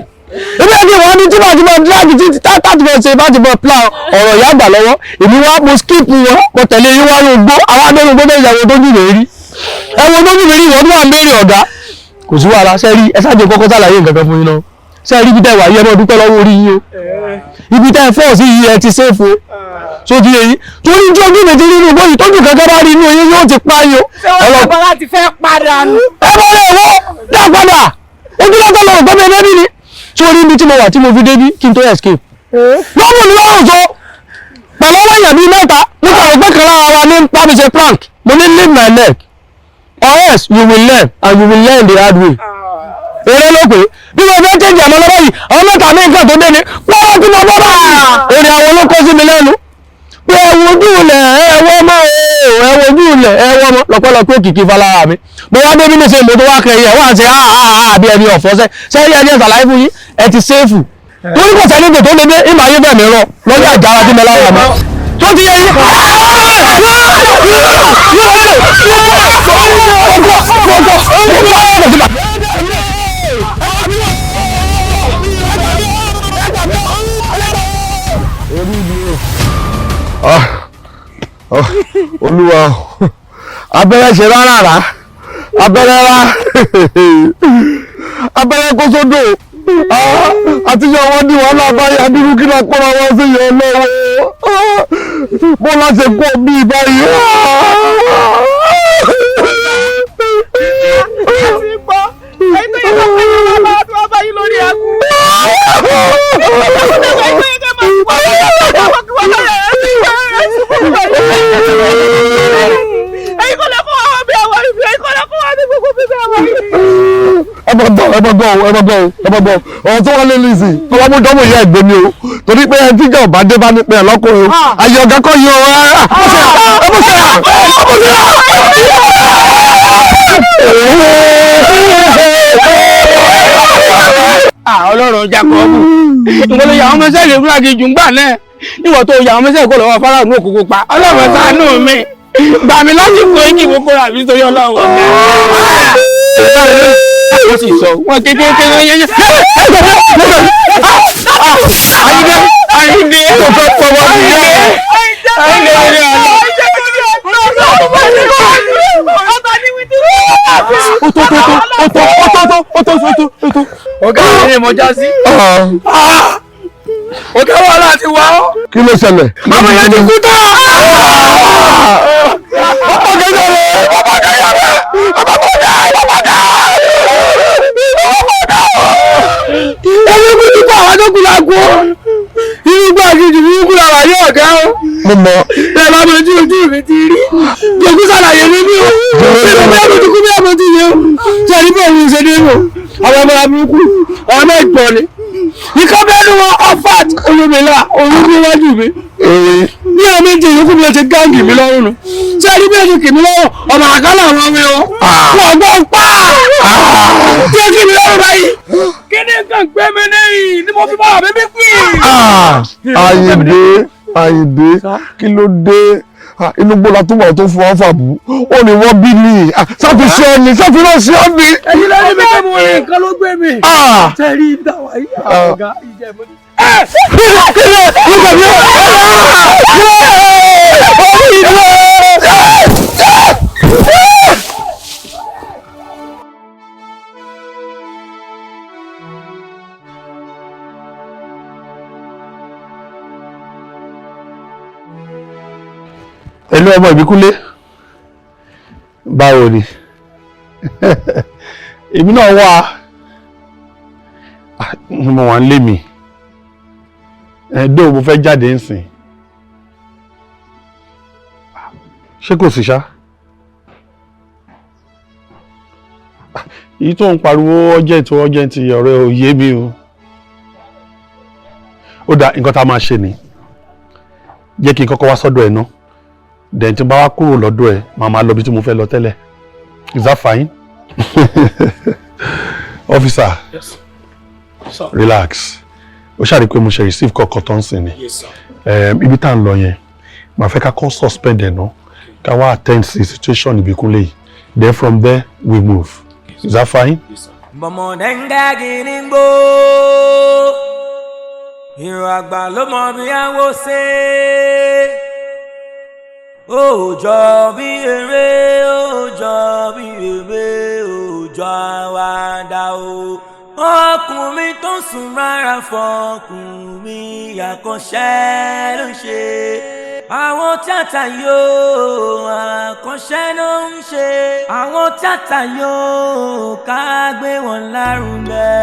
C: èmi ẹni wọn ní tí màá ti mọ dírágì títí tátà tí mo ṣe bá ti mọ plan ọ̀rọ̀ ìyá àgbà lọ́wọ́ èmi wá mo skip wọn mo tẹ̀lé yín wá lóògbó àwọn abẹ́rẹ́ gbogbo ìyàwó tó jù lè rí ẹ̀wọ̀n tó jù lè rí ìwọ́n tó wà mẹ́rin ọ̀gá kò sí wàhálà sẹ́rí ẹ ṣáàjì kọ́kọ́ sàlàyé nǹkan kan fún yín náà sẹ́rí ibi tẹ́ wà yí ẹ mọ́ dúpẹ́ lọ́wọ́ orí yín o ibi tẹ́ fọ́ sí yí ẹ ti sẹ́fù so ti yẹ yín torí tí ojú mi ti rí inú bóyí tójú kankan bá rí inú yín yóò ti pa yín o.
K: ṣé wọ́n ti bọ́ láti fẹ́ padà nù.
C: ẹ bọ́ lè wọ́ dá padà ojú lọ́kọ́ lọ́wọ́ gbọ́mọ ẹgbẹ́ bí ni sórí ibi tí mo wà tí mo fi débí kí n tó escape. lọ́wọ́ mi lọ́wọ́ sọ pẹ̀lú ọwọ́ èèyàn bíi mẹ́ta nípa ọgbẹ́ kan lára wa ní bá mi ṣe prank mo ní leave my leg or else you will learn and you will learn the hard way. eré ló pé bí mo fẹ́ tẹ̀jì àmọ́ lọ́wọ́ yìí àwọn mẹ́ta ní nǹkan tó dé ni pọ́nrọ́ tí mo bọ́ bá èrè àwọn ló kó sí mi lẹ́nu pé ẹ̀wọ̀n ojú ilẹ̀ ẹ̀wọ̀n ọmọ ẹ̀wọ̀n ojú ilẹ̀ ẹ̀wọ̀n ọmọ lọ́pọ̀lọpọ̀ òkìkí falára mi mo wá débi ní ṣe mo tó wá kẹyìn ẹ̀wọ̀n àti àbí ẹni ọ̀fọ́ sẹ́yìn ẹni ẹ̀sàlàyé fún yín ẹ ti sẹ́ẹ̀fù torí kò sẹ́ni tó lé dé ìmọ̀ ayé bẹ̀mí rọ lọ́jọ́ àjára tí mo lára mi tó ti yẹ yín.
O: Olúwa abẹ́rẹ́ ṣe rárá abẹ́rẹ́ rá abẹ́rẹ́ kó sódò àtijọ́ wọn ní wọn náà báyìí adúrú kí náà kọ́ra wọn sí yọ lọ́wọ́ bó láti kó bí báyìí. ẹbọgbọ ọ̀rọ̀ tó wà lé lìsì ọwọ́ mú dọ́mọ̀ ìyá ẹ̀gbẹ́ mi o torí pé ẹni tíjà ọba dé bá ní pé ẹlọ́kùnrin ayé ọ̀gá kọ́ yí ọ̀rọ̀
F: Ọlọ́run Jákọ́bù ìwọ̀n ló yà àwọn mẹ́sẹ̀ lè fúnra jù ń gbà náà níwọ̀n tó yà àwọn mẹ́sẹ̀ kó lọ́wọ́ fara ní òkùnkùn pa Ọlọ́run ṣàánú mi gbà mí lásìkò èjì gbogbo rà mí torí Ọlọ́run wọ́n sì sọ wọ́n kékeré yẹnyẹn. Àyìndé kò fẹ́ pọ̀ wọ́n ní ẹ̀ Àyìndé orí àná. Ọ̀gá mi ni mo já sí. Ọ̀gá wa láti wá ọ́.
O: Kí ló ṣẹlẹ̀?
F: Ọmọ yẹn ti kú tán.
C: Ẹni kú ti pa àwọn tó kú lágbo. Irúgbó àjèjì ní kú làwà ní ọ̀gá o.
O: Mo mọ̀.
C: Bẹ́ẹ̀ bá mojú ojú mi ti rí. Jòkú sàlàyé mi ní o. Bẹ́ẹ̀ bá mo ti kú bí ọmọ ti yẹ o. Ṣé ẹni bẹ́ẹ̀ ni ṣe dé o? Àwọn ọmọ abúrúkú, àwọn mẹ́gbọ̀n ni. Ikọ́ bẹ́ẹ̀ ni wọ́n ọ́fàt olómìnira òun níwájú mi. Ní àwọn méjì yòókù mi lọ ṣe gáàngì mi lọ́rùn nù. Ṣé ẹni bẹ́ẹ̀ ni kì mí lọ́rùn? Ọmọ àkálà àwọn ọmọ wọn. Wọ́n gbọ́ pa! Tí ó kì mí lọ́rùn báyìí. Kí ni nǹkan gbé mi níyì ni mo fi bá àbẹ́bí pín?
O: Àyìndé kí ló dé inú gbọ́dọ̀ tó wà tó fún wọn fàbú ó ní wọ́n bí ní sáfiṣe ọ̀nì sáfiṣe sí ọ̀nì.
C: Ẹyin lẹ́yìn mi kẹ́ mo rìn nǹkan ló gbé mi. Tẹ̀rí ìdáwà yìí ọ̀gá ìjẹ̀bú.
O: Ẹlú ọmọ Ìbíkúnlé báwo ni èmi náà wà mo wà ń lé mi ẹ̀ẹ́dọ́ mo fẹ́ jáde ń sìn ṣé kò sí ṣá èyí tó ń pariwo urgent ọ̀rẹ́ ò yé mi o ó dá nǹkan tá a máa ṣe ni jẹ́ kí n kọ́kọ́ wá sọ́dọ̀ ẹ̀ náà then tí n bá wá kúrò lọ́dọ̀ ẹ̀ máa máa lọ bí tí mo fẹ́ lọ tẹ́lẹ̀ is that fine? Officer,
Q: yes, sir.
O: Relax ó ṣàrí pé mo ṣe receive call tó ń sìn ni
Q: yes, sir.
O: Ibi tá à ń lọ yẹn màá fẹ́ ká kọ́ suspend ẹ̀ náà ká wá attend sí situation Ìbíkúnlé yìí then from there we move. Is that fine?
Q: Yes, sir.
A: bọ̀mọ̀dé ń gàgì ní gbó ìrọ̀ àgbà ló mọ bí àwọ̀ ṣe òòjọ́ bí eré òòjọ́ bí eré òòjọ́ àwàdà o ọkùnrin tó ń sùn rárá fọkùnrin àkànṣe ló ń ṣe àwọn tíátà yóò àkànṣe ló ń ṣe àwọn tíátà yóò ká gbé wọn lárugẹ.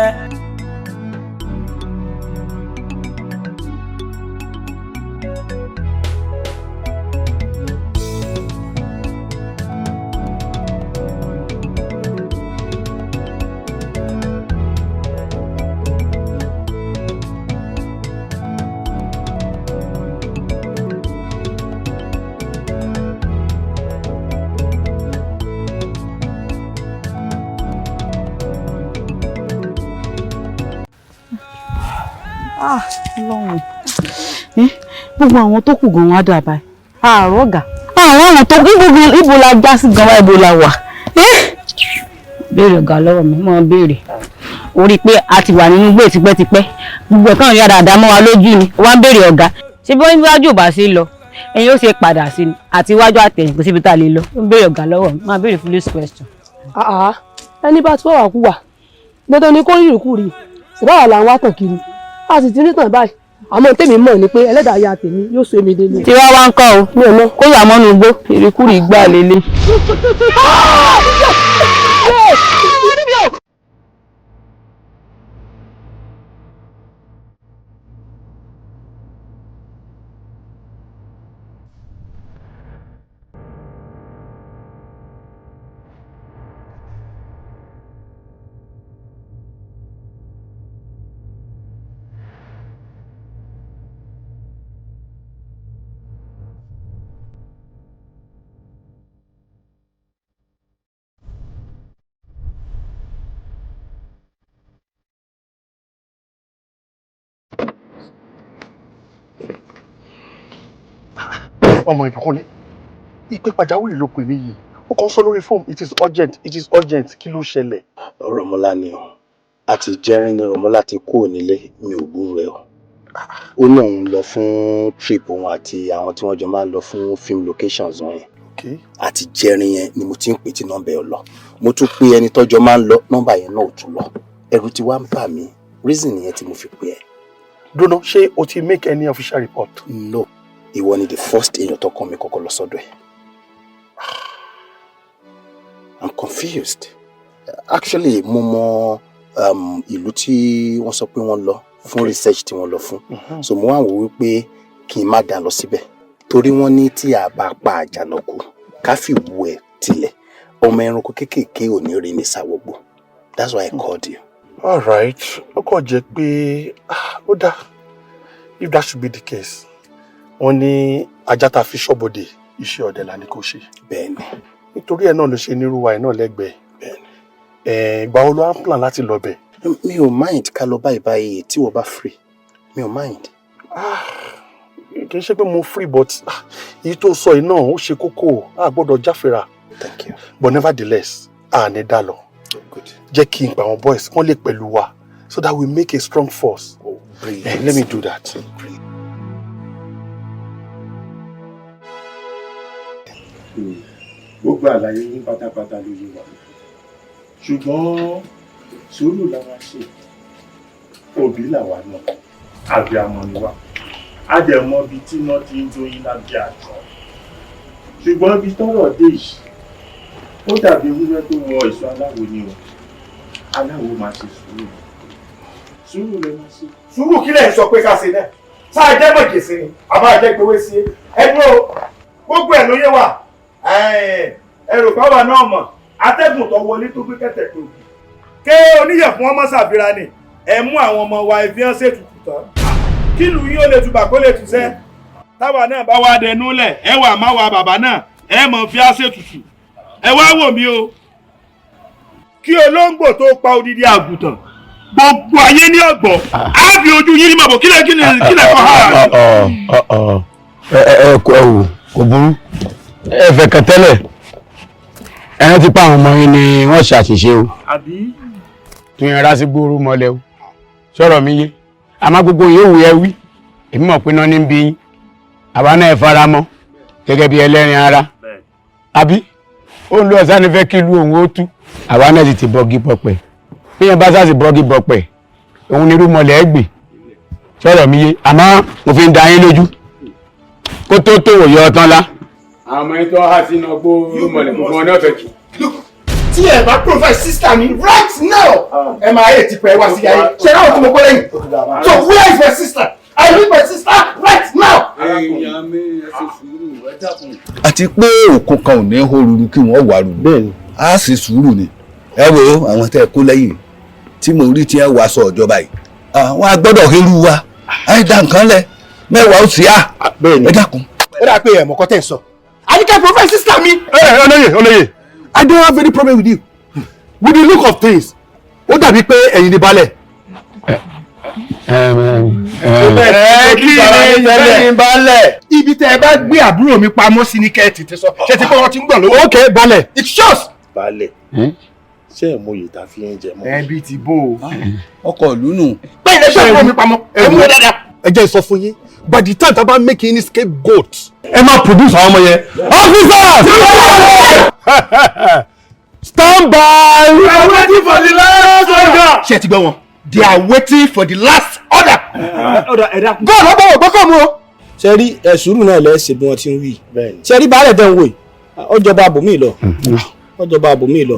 E: Ọlọ́run gbogbo àwọn tó kù gan-an á dà báyìí àárọ̀ ọ̀gá àwọn àwọn tó ibo la já sí gan-an ibo la wà.
S: béèrè ọ̀gá lọ́wọ́ mi mọ́ béèrè orí pé a ti wà nínú gbé tipẹ́tipẹ́ gbogbo ẹ̀kan yára àdá mọ́ wa lójú ni wá ń béèrè ọ̀gá ṣé bí iwájú ò bá sí lọ ẹ̀yin ó ṣe padà sí ni àti iwájú àtẹ̀yìn kò síbi tá a lè lọ ń béèrè ọ̀gá lọ́wọ́ mi máa béèrè foolish question.
K: ẹni bá tí wọ́n wà kú wà dandan ni kó rí ìrìkúrì ṣùgbọ́n làwọn wá tàn kiri a sì ti rí tàn báyìí àmọ́ tèmi mọ̀ ni pé ẹlẹ́dàá ya tèmi yóò so èmi délé.
S: tí wá wá ń kọ́ o mi ò mọ kó yà mọ́nu igbó ìrìkúrì gbà lélẹ̀.
C: ọmọ ìbùkún ni ìpè pàjáwìrì ló pè mí yìí ó kàn sọ lórí fóònù it is urgent kí ló ṣẹlẹ̀.
T: Rọ̀mọ́lá ni o àti jẹ́rìn ní Rọ̀mọ́lá ti kúrò nílé mi ò gbúrò ẹ̀ o ó ní òun lọ fún trip òun àti àwọn tí wọ́n jọ máa ń lọ fún film locations wọn yẹn àti jẹ́rìn yẹn ni mo ti ń pè tí nọ́mbà ẹ̀ lọ mo tún pè ẹni tọ́jọ́ máa ń lọ nọ́mbà yẹn náà ò tún lọ ẹ̀rù ti wá ń bà mí reason nìyẹn tí mo fi pè ẹ́.
C: dúró ṣé o ti make any official report.
T: No. Ìwọ ni the first èèyàn tó kàn mí kọ́kọ́ lọ sọ́dọ̀ ẹ̀. I'm confused. Actually, mo mọ ìlú tí wọ́n sọ pé wọ́n lọ fún research tí wọ́n lọ fún. So mo wá wò wípé kí n má dá lọ síbẹ̀. Torí wọ́n ní tí a bá pa àjànàkú ká fi wú ẹ̀ tilẹ̀ ọmọ ẹranko kéékèèké ò ní rí ní sàwọ́gbò. That's why I called you.
C: All right. Ó kàn jẹ́ pé ó dá if that should be the case. Wọ́n ní ajá ta fi ṣọ́bodè iṣẹ́ ọdẹ la ní kó ṣe.
T: Bẹ́ẹ̀ni.
C: Nítorí ẹ̀ náà ló ṣe nírúwa ẹ̀ náà lẹ́gbẹ̀ẹ́. Bẹ́ẹ̀ni. Ìgbà wo ló ń plan láti lọ bẹ̀?
T: Mi ò mind ká lọ báyìí tí wọ́n bá free. Mi ò mind.
C: Kì í ṣe pé mo free but èyí tó sọ yìí náà ó ṣe kókó a gbọ́dọ̀ jáfẹ́ra.
T: Thank you.
C: But nevertheless a ní dá lọ.
T: Good.
C: Jẹ́ kí n pa àwọn boys wọ́n lè pẹ̀lú wa so that we make a strong force.
T: Oh, brilliant.
C: Let me do that.
O: Gbogbo àlàyé yín pátápátá ló yé wa ṣùgbọ́n sùúrù làwa ṣe òbí làwa náà àbíamọ ni wá a dẹ̀ mọ ibi tí iná ti ń dóyin lábẹ́ àjọ ṣùgbọ́n ibi tọ́rọ̀ dé yìí ó dàbí ewúrẹ́ tó wọ èso aláwo ni o aláwo máa ṣe sùúrù lẹ máa ṣe.
C: Sùúrù kí lẹ̀ ń sọ pé ká ṣe náà sáà jẹ́ mọ̀jèsí ni àbá jẹ́ gbowó sí ẹnu o gbogbo ẹ̀ ló yé wa ẹrù pàwọ́ náà mọ̀ atẹ́gùn tó wọlé tó gbé kẹ̀tẹ̀ tó ké oníyẹ̀ fún ọmọ ṣàfihàn ni ẹ mú àwọn ọmọ wa ẹbí hàn ṣètùtù tán kí ìlú yín ó lè tubà kó lè túṣẹ́ táwa náà bá wá dẹnu lẹ̀ ẹ wà má wa bàbá náà ẹ mọ̀ fi á ṣètùtù ẹ wá wò mí o kí olóńgbò tó pa odidi àgùntàn gbogbo ayé ní ọgbọ á fi ojú yín ní màbọ kílẹ̀ kọ́ ha.
L: ẹ kò burú ẹfẹ kẹtẹlẹ ẹran ti pa àwọn ọmọ yín ni wọ́n ṣàṣìṣe o tún yẹn rá sí gbóòrò mọ́lẹ̀ o sọ̀rọ̀ mi yé àmọ́ gbogbo yòówù ẹ wí èmi mọ̀ pé náà ní bí yín àwa náà ẹ fara mọ́ gẹ́gẹ́ bí ẹlẹ́rìn ara àbí ó ń lo ọ̀sán ní fẹ́ kí ìlú òun ó tú àwa náà sì ti bọ́gí bọ̀pẹ̀ bí yẹn bá sá sì bọ́gí bọ̀pẹ̀ òun ní irúmọlẹ̀ ẹ gbè sọ̀rọ̀ mi yé àmọ́ mo fi ń da yín lójú kó tó tó wòye ọtán lá. àwọn ọmọ yín tó há sínú ọgbó irúmọlẹ̀ fún ọ ní ọ̀fẹ́ kì.
C: tí ẹ bá provide sister mi right now ẹ máa yẹ ti pẹ́ wá sí ayé ṣe náà tí mo gbọ́ lẹ́yìn so where is my sister I need my sister right now.
U: àti pé òkun kan ò ní hó ruru kí wọ́n wà ruru bẹ́ẹ̀ ni a sì sùúrù ni ẹ wo àwọn tẹ́ ẹ kó lẹ́yìn tí mo rí tí ẹ wàá sọ ọjọba yìí àwọn agbọ́dọ̀ heru wa ẹ dá nǹkan lẹ mẹ́wàá ó sì á ẹ dákun.
C: ó dà pé ẹ mọ̀kọ́ tẹ̀ ń sọ àdìkẹ́ provide sister mi. olóyè I don't have any problem with you with the look of things ó dàbí pé ẹ̀yin ni balẹ̀.
U: kí ni ẹ̀yin balẹ̀.
C: ibi tẹ́ ẹ bá gbé àbúrò mi pamọ́ sí ni kẹ́ ẹ tètè sọ ṣe ti pé wọ́n ti ń gbọ̀n lówó. ok balẹ̀ it shows.
O: balẹ̀ ṣé ẹ̀ mọyì tá a fi ń jẹ mọ́.
C: ẹbí ti bó o.
U: ọkọ̀ ìlú nù.
C: bẹ́ẹ̀ ni ẹ gbé àbúrò mi pamọ́ ẹ mú dáadáa. ẹ jẹ́ sọ fún yín by the time tá a bá make any scapegoat ẹ máa produce àwọn ọmọ yẹn. officers stand by. we are waiting for the last order. ṣé ẹ ti gbọ́ wọn they are waiting for the last order. god ọgbọ́n wò gbọ́kọ̀ mu o.
F: ṣe rí sùúrù náà lẹ́sẹ̀ bí wọ́n ti ń wí ṣe rí baálẹ̀ tẹ̀ ń wò yìí ọjọba àbòmí lọ ọjọba àbòmí lọ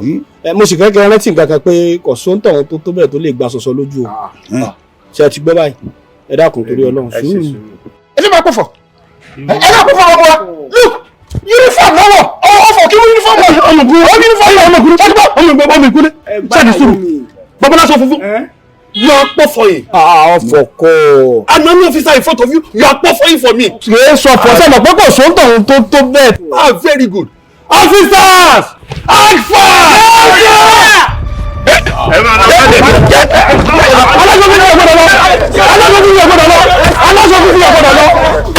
F: mo sì kẹ́kẹ́ rántí nǹkan kan pé kò sóńtọ̀ tó tó bẹ́ẹ̀ tó lè gba sọ̀sọ̀ lójú o ṣe ti gbọ́ báyìí ẹ dákun torí Ọlọ́run sùúrù.
C: ẹ ní máa pọ̀ fọ̀ ẹ náà pọ̀ fọ̀ ọmọ wa look uniform lọ́wọ́ ọ̀fọ̀ kí wọ́n uniform lọ ọmọ ìkúlẹ̀ ṣáàdì sùúrù babalá sọ funfun you are pọ̀fọ̀yìn.
F: ọ̀fọ̀ kọ́.
C: an army officer in front of you you are pọ̀fọ̀yìn for me.
F: kì í sọ fọ sẹ́nà pé kò sóńtọ̀ tó tó bẹ́ẹ̀.
C: very good officers act fast. ẹ máa lọ bá dé. aláṣọ́fún yóò gbọ́dọ̀ lọ aláṣọ́fún yóò gbọ́dọ̀ lọ aláṣọ́fún yóò gbọ́dọ̀ lọ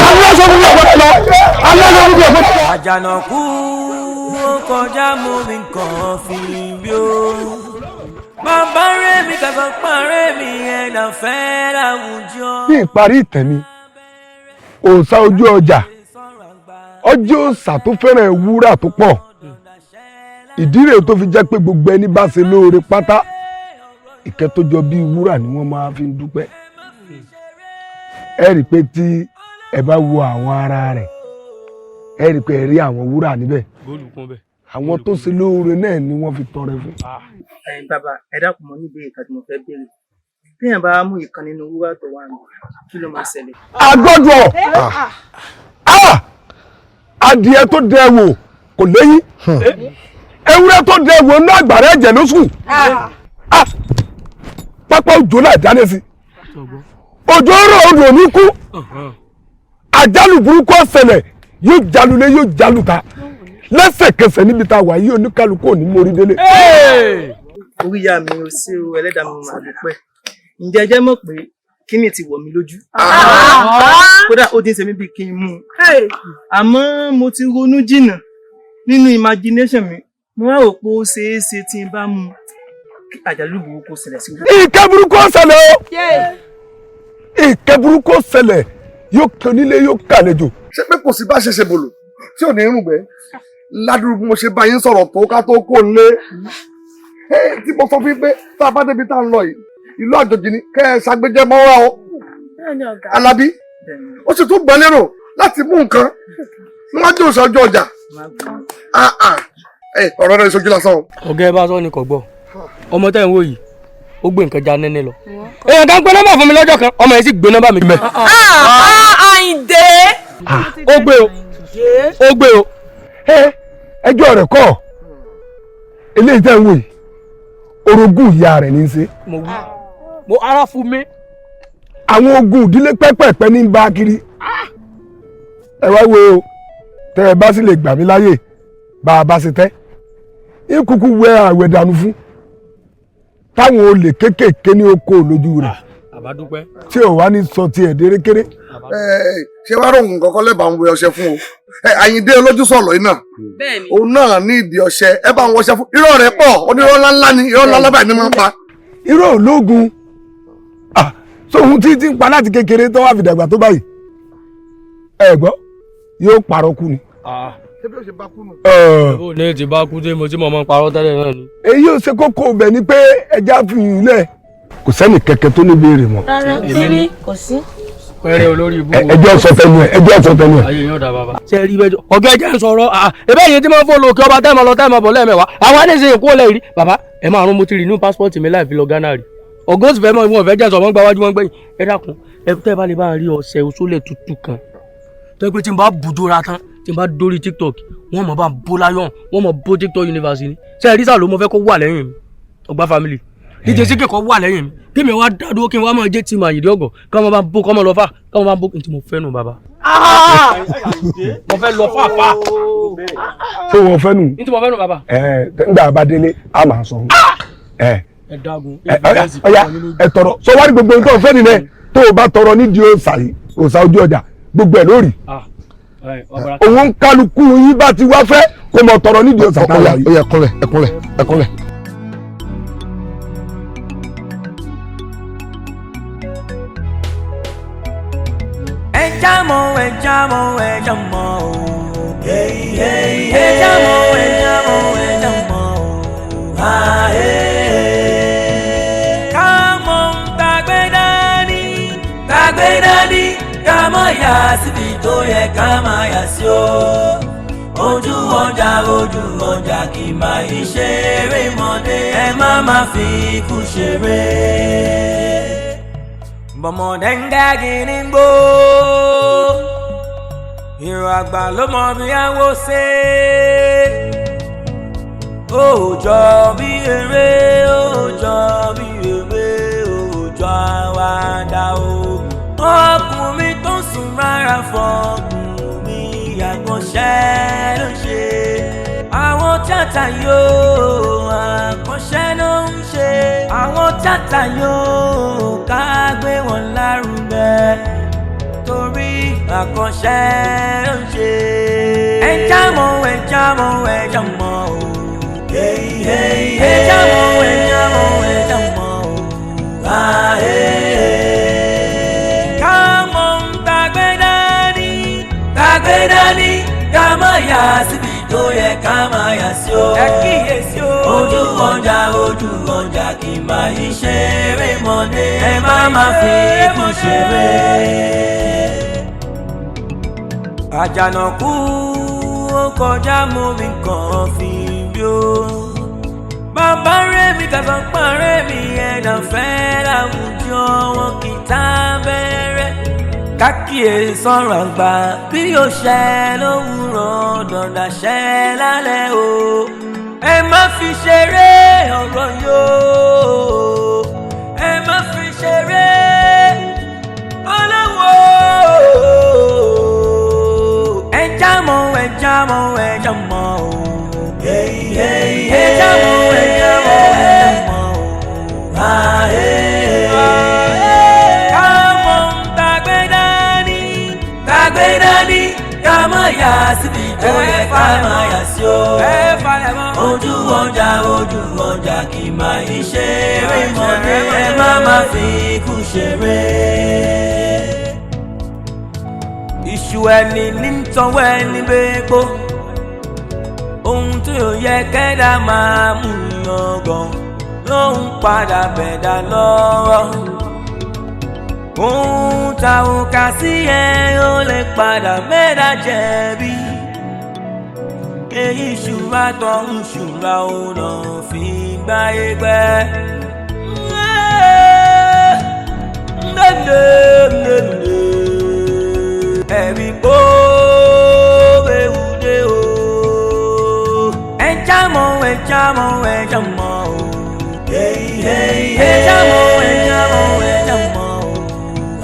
C: aláṣọ́fún yóò gbọ́dọ̀ lọ aláṣọ́fún yóò gbọ́dọ̀ lọ.
A: Àjànàkú kọjá mú mi kàn fi bí ó. Bàbá rẹ̀ mi kàkọ́ parẹ́ mi ẹ̀dá fẹ́ láwùjọ.
C: ní ìparí ìtàn mi òòṣà ojú ọjà ọjọ́ òòṣà tó fẹ́ràn wúrà tó pọ̀ ìdí rèé tó fi jẹ́ pé gbogbo ẹni bá ṣe lóore pátá ìkẹ́ tó jọ bí wúrà ni wọ́n máa fi ń dúpẹ́ ẹ rí i pé tí ẹ bá wo àwọn ara rẹ̀ ẹ rí i pé ẹ rí àwọn wúrà níbẹ̀ àwọn tó ṣe lóore náà ni wọ́n fi tọrẹ fún.
V: ẹ̀yin bàbá ẹ dákun mọ́ níbi ìka tí mo fẹ́ béèrè téèyàn bá mú ìkan nínú wúrà tó wà nù kí ló máa ṣẹlẹ̀.
C: agbọ́dọ̀ adìẹ tó dẹ wò kò léyìn ewúrẹ́ tó dẹ wò ní àgbàrá ẹ̀jẹ̀ ló sùn pápá òjò náà dáná sí òjò rọ̀ odò ní kú àjálù burúkú ọ̀sẹ̀lẹ̀ yóò jalulẹ̀ yóò jaluta lẹ́sẹ̀kẹsẹ̀ níbi tá a wà yìí oníkálukú ò ní mórí délé.
V: orí ìyá mi ò sí o ẹlẹ́dàá mi máa dúpẹ́ ǹjẹ́ ẹ jẹ́ mọ̀ pé kí ni ti wọ̀ mí lójú kódà ó ti ń ṣe mí bíi kí n mú un àmọ́ mo ti ronú jìnnà nínú imagination mi mo wá rò pé ó ṣeé ṣe tí n bá mú un kí àjálù burúkú ṣẹlẹ̀ sí.
C: ìkẹ́ burúkú ṣẹlẹ̀ o ìkẹ́ burúkú ṣẹlẹ̀ yóò kí onílé yóò kàlejò.
D: ṣé pé kò sí bá ṣe ṣe bòlò tí ò ní rùn gbẹ ládùúgbò bí mo ṣe bá yín sọ̀rọ̀ tó ká tó kó lé tí mo sọ fún yín pé tá a bá débi tá a ń lọ yìí ìlú àjòjì ni kẹ́ ẹ ṣàgbéjẹ mọ́ra o Alábí ó sì tún gbọ́n lérò láti mú nǹkan níwájú òṣèlú ọjà ọ̀rọ̀ rẹ̀ ìṣojú lásán o.
F: ọ̀gá ẹ bá sọ ni kò gbọ́ ọmọ tẹ́ ń wò yìí ó gbé nǹkan já nẹ́nẹ́ lọ. èèyàn kan gbé nọ́mbà fún mi lọ́jọ́ kan ọmọ yẹn sì gbé nọ́mbà mi mẹ́.
P: Àyìndé.
F: ó gbé o ó gbé o.
C: ẹjọ́ rẹ̀ kọ́ eléyìí tẹ́ ń wò yìí orogún ìyá rẹ̀ ní í ṣe.
F: mo ara fún mi.
C: àwọn ogun ìdílé pẹ́pẹ́pẹ́ ní bá kiri ẹ wá wo tẹ ẹ bá sì lè gbà mí láyè bá a bá ṣe tẹ́ ìkúkú wẹ àwẹ̀ dànù fún táwọn olè kéékèèké ní oko lójú rẹ̀
F: àbádúpẹ́
C: tí ò wá ní sọ tiẹ̀ dérékéré.
D: ṣé wàá rò nǹkan kan lẹ́bàá ń wẹ ọṣẹ fún o Àyìndé olójú sọ̀lọ̀ yìí náà òun náà ní ìdí ọṣẹ ẹ bá ń wọṣẹ fún irọ́ rẹ̀ pọ̀ onírọ́ ńláńlá ni irọ́ ńláńlá báyìí ni máa ń pa
C: irọ́ ológun sóhun tí ń pa láti kékeré tó wà fi dàgbà tó báyìí ẹ gbọ́ yóò parọ́ kú ni.
F: ṣébí ó ṣe bá kú nù. ẹ̀bùn ní ti bá kú tí mo mọ̀ parọ́ tẹ́lẹ̀ náà ni.
C: èyí ò ṣe kókó bẹ̀ ni pé ẹja fi ìlẹ̀ kò sẹ́ni kẹ̀kẹ́ tó ní béèrè mọ́.
S: rárá kiri kò sí.
F: pẹ̀rẹ̀ olórí ibú.
C: ẹjọ́ sọ tẹnu ẹ.
F: ayé yóò dá bàbá. ṣe rí bẹ́ẹ̀ ọ̀gá ẹ̀jẹ̀ ń sọ̀rọ̀ ebe yìí tí mo fọ́ lókè ọba tẹ́mọ̀ lọ tẹ́mọ̀ bọ̀ lẹ́ẹ̀mẹ́wàá àwọn adéṣe èkó lẹ̀ rí bàbá ẹ máa rún mo ti rí inú pásítọ̀tì mi láì fi lọ Ghana rí ọgọ́ sì fẹ́ mọ̀ ìwọ̀n ìfẹ́ jẹ́ sọ̀mọ́ gba wájú wọn gbẹ̀yìn ẹ dákun ẹ tẹ́ bá lè bá rí ọṣẹ òṣòlẹ̀ tútù kan tó pé tí n bá bùdóra tán tí n bá dórí TikTok wọ́n mọ̀ bá bó láyọ̀n wọ́n mọ̀ bó TikTok University ni ṣe ẹ rí sáà ló mo fẹ́ kó wà lẹ́yìn mi ọgbà family díje sí kíkọ́ wà lẹ́yìn mi kí mi wá dádúró kí n wá máa jẹ́ tìmọ̀ àyèdè ọgọ̀ kí wọ́n bá bó kọ́ mọ́ lọ fà kí wọ́n bá bó tí mo fẹ́ nù bàbá. mo fẹ́ lọ fàfà.
C: ṣé wọ́n fẹ́ nù.
F: ní tí mo fẹ́ nù bàbá.
C: nígbà bá délé a máa sọ.
F: ẹ dagun.
C: ọya ẹ tọrọ sọ wá ní gbogbo nǹkan fẹ́ nìyẹn tó o bá tọrọ nídìí òòsà ojú ọjà gbogbo ẹ lórí. òun kálukú yín bá ti wá fẹ́ kó mọ tọrọ nídìí òòsà táyà yìí.
D: ó yẹ ẹkúnlẹ̀.
A: Ejamo, ejamo, ejamo. Hey, hey, hey. Ejamo. Ah, hey. Come on, tagbe dani. Kama ya síbi tó yẹ kama ya sí o. Ojú ọjà kì máa ń ṣeré mọ́dé. Ẹ má fi ikú ṣeré. Bọ̀mọ̀dé ń gági ní gbó. Ìrọ̀ àgbà ló mọ bí àwọ̀ ṣe. Òòjọ́ bí eré, òòjọ́ bí eré, òòjọ́ àwàdà o. Ọkùnrin tó ń sùn rárá fọkùnrin àkànṣẹ́ ló ń ṣe. Àwọn tíátà yóò àkànṣẹ́ ló ń ṣe. Àwọn tíátà yóò ká gbé wọn lárugẹ torí àkànṣẹ́ ló ń ṣe. Ẹ jámọ́ o. Ẹ jámọ́. Come on, tagbe dání, ká má yà síbi tó yẹ ká má yà sí o. Ẹ kíyèsí o. Ojú ọjà kì máa ń ṣeré mọ́dé. Ẹ má fi ikú ṣeré. Àjànàkú ó kọjá mo rí nǹkan fi rí o. Bàbá rẹ̀ mi kàtàn parẹ́ mi ẹ̀dá fẹ́ láwùjọ wọn kì í tá bẹ̀rẹ̀. Kákìí sọ̀rọ̀ àgbà bí yóò ṣẹ lówùrọ̀ dọ̀dà ṣẹ lálẹ́ o. Ẹ má fi ṣeré ọ̀rọ̀ yóò. Ẹ má fi ṣeré ọlọ́wọ́. Ẹ jámọ́ o. Ẹ jámọ́. Ah, come on, tagbe dání, ká má yà síbi tó yẹ ká má yà sí o. Ojú ọjà kì máa ń ṣeré mọ́dé. Ẹ má fi ikú ṣeré. Iṣu ẹni ní tọwọ́ ẹni gbégbó. Ohun tí ò yẹ kẹ́dá máa mú yangàn ló ń padà bẹ̀dá lọ́wọ́. Ohun tá ò kà sí ẹ ó lè padà mẹ́dá jẹ̀bi. Èyí ṣùgbà tó ń ṣùgbà ó lọ fi gbáyé gbẹ́. Ẹ̀rí kó ewu dé o. Ẹ jámọ́ o. Ẹ jámọ́.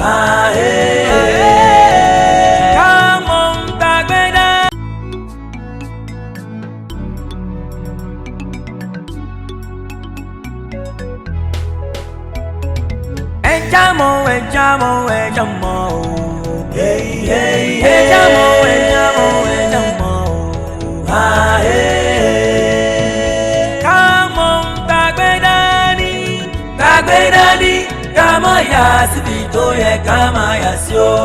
A: Ah, come on, tagbe dání. Ẹ jámọ́ o. Ah, come on, tagbe síbi tó yẹ ká máa yà sí o.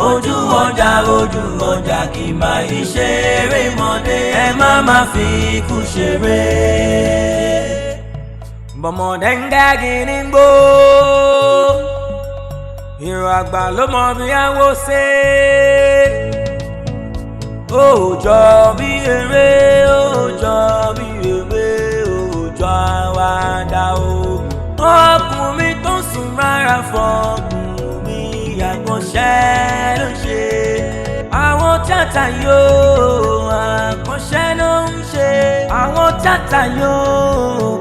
A: Ojú ọjà kì máa ń ṣeré mọ́dé. Ẹ má fi ikú ṣeré. Bọ̀mọ̀dé ń gági ní gbó. Ìrò àgbà ló mọ bí àwọ̀ ṣe. Ó jọ bí eré, ó jọ bí eré, ó jọ àwàdà o. Ọkùnrin tó sùn rárá fọkùnrin àkànṣẹ́ ló ṣe. Àwọn tíátà yóò àkànṣẹ́ ló ń ṣe. Àwọn tíátà yóò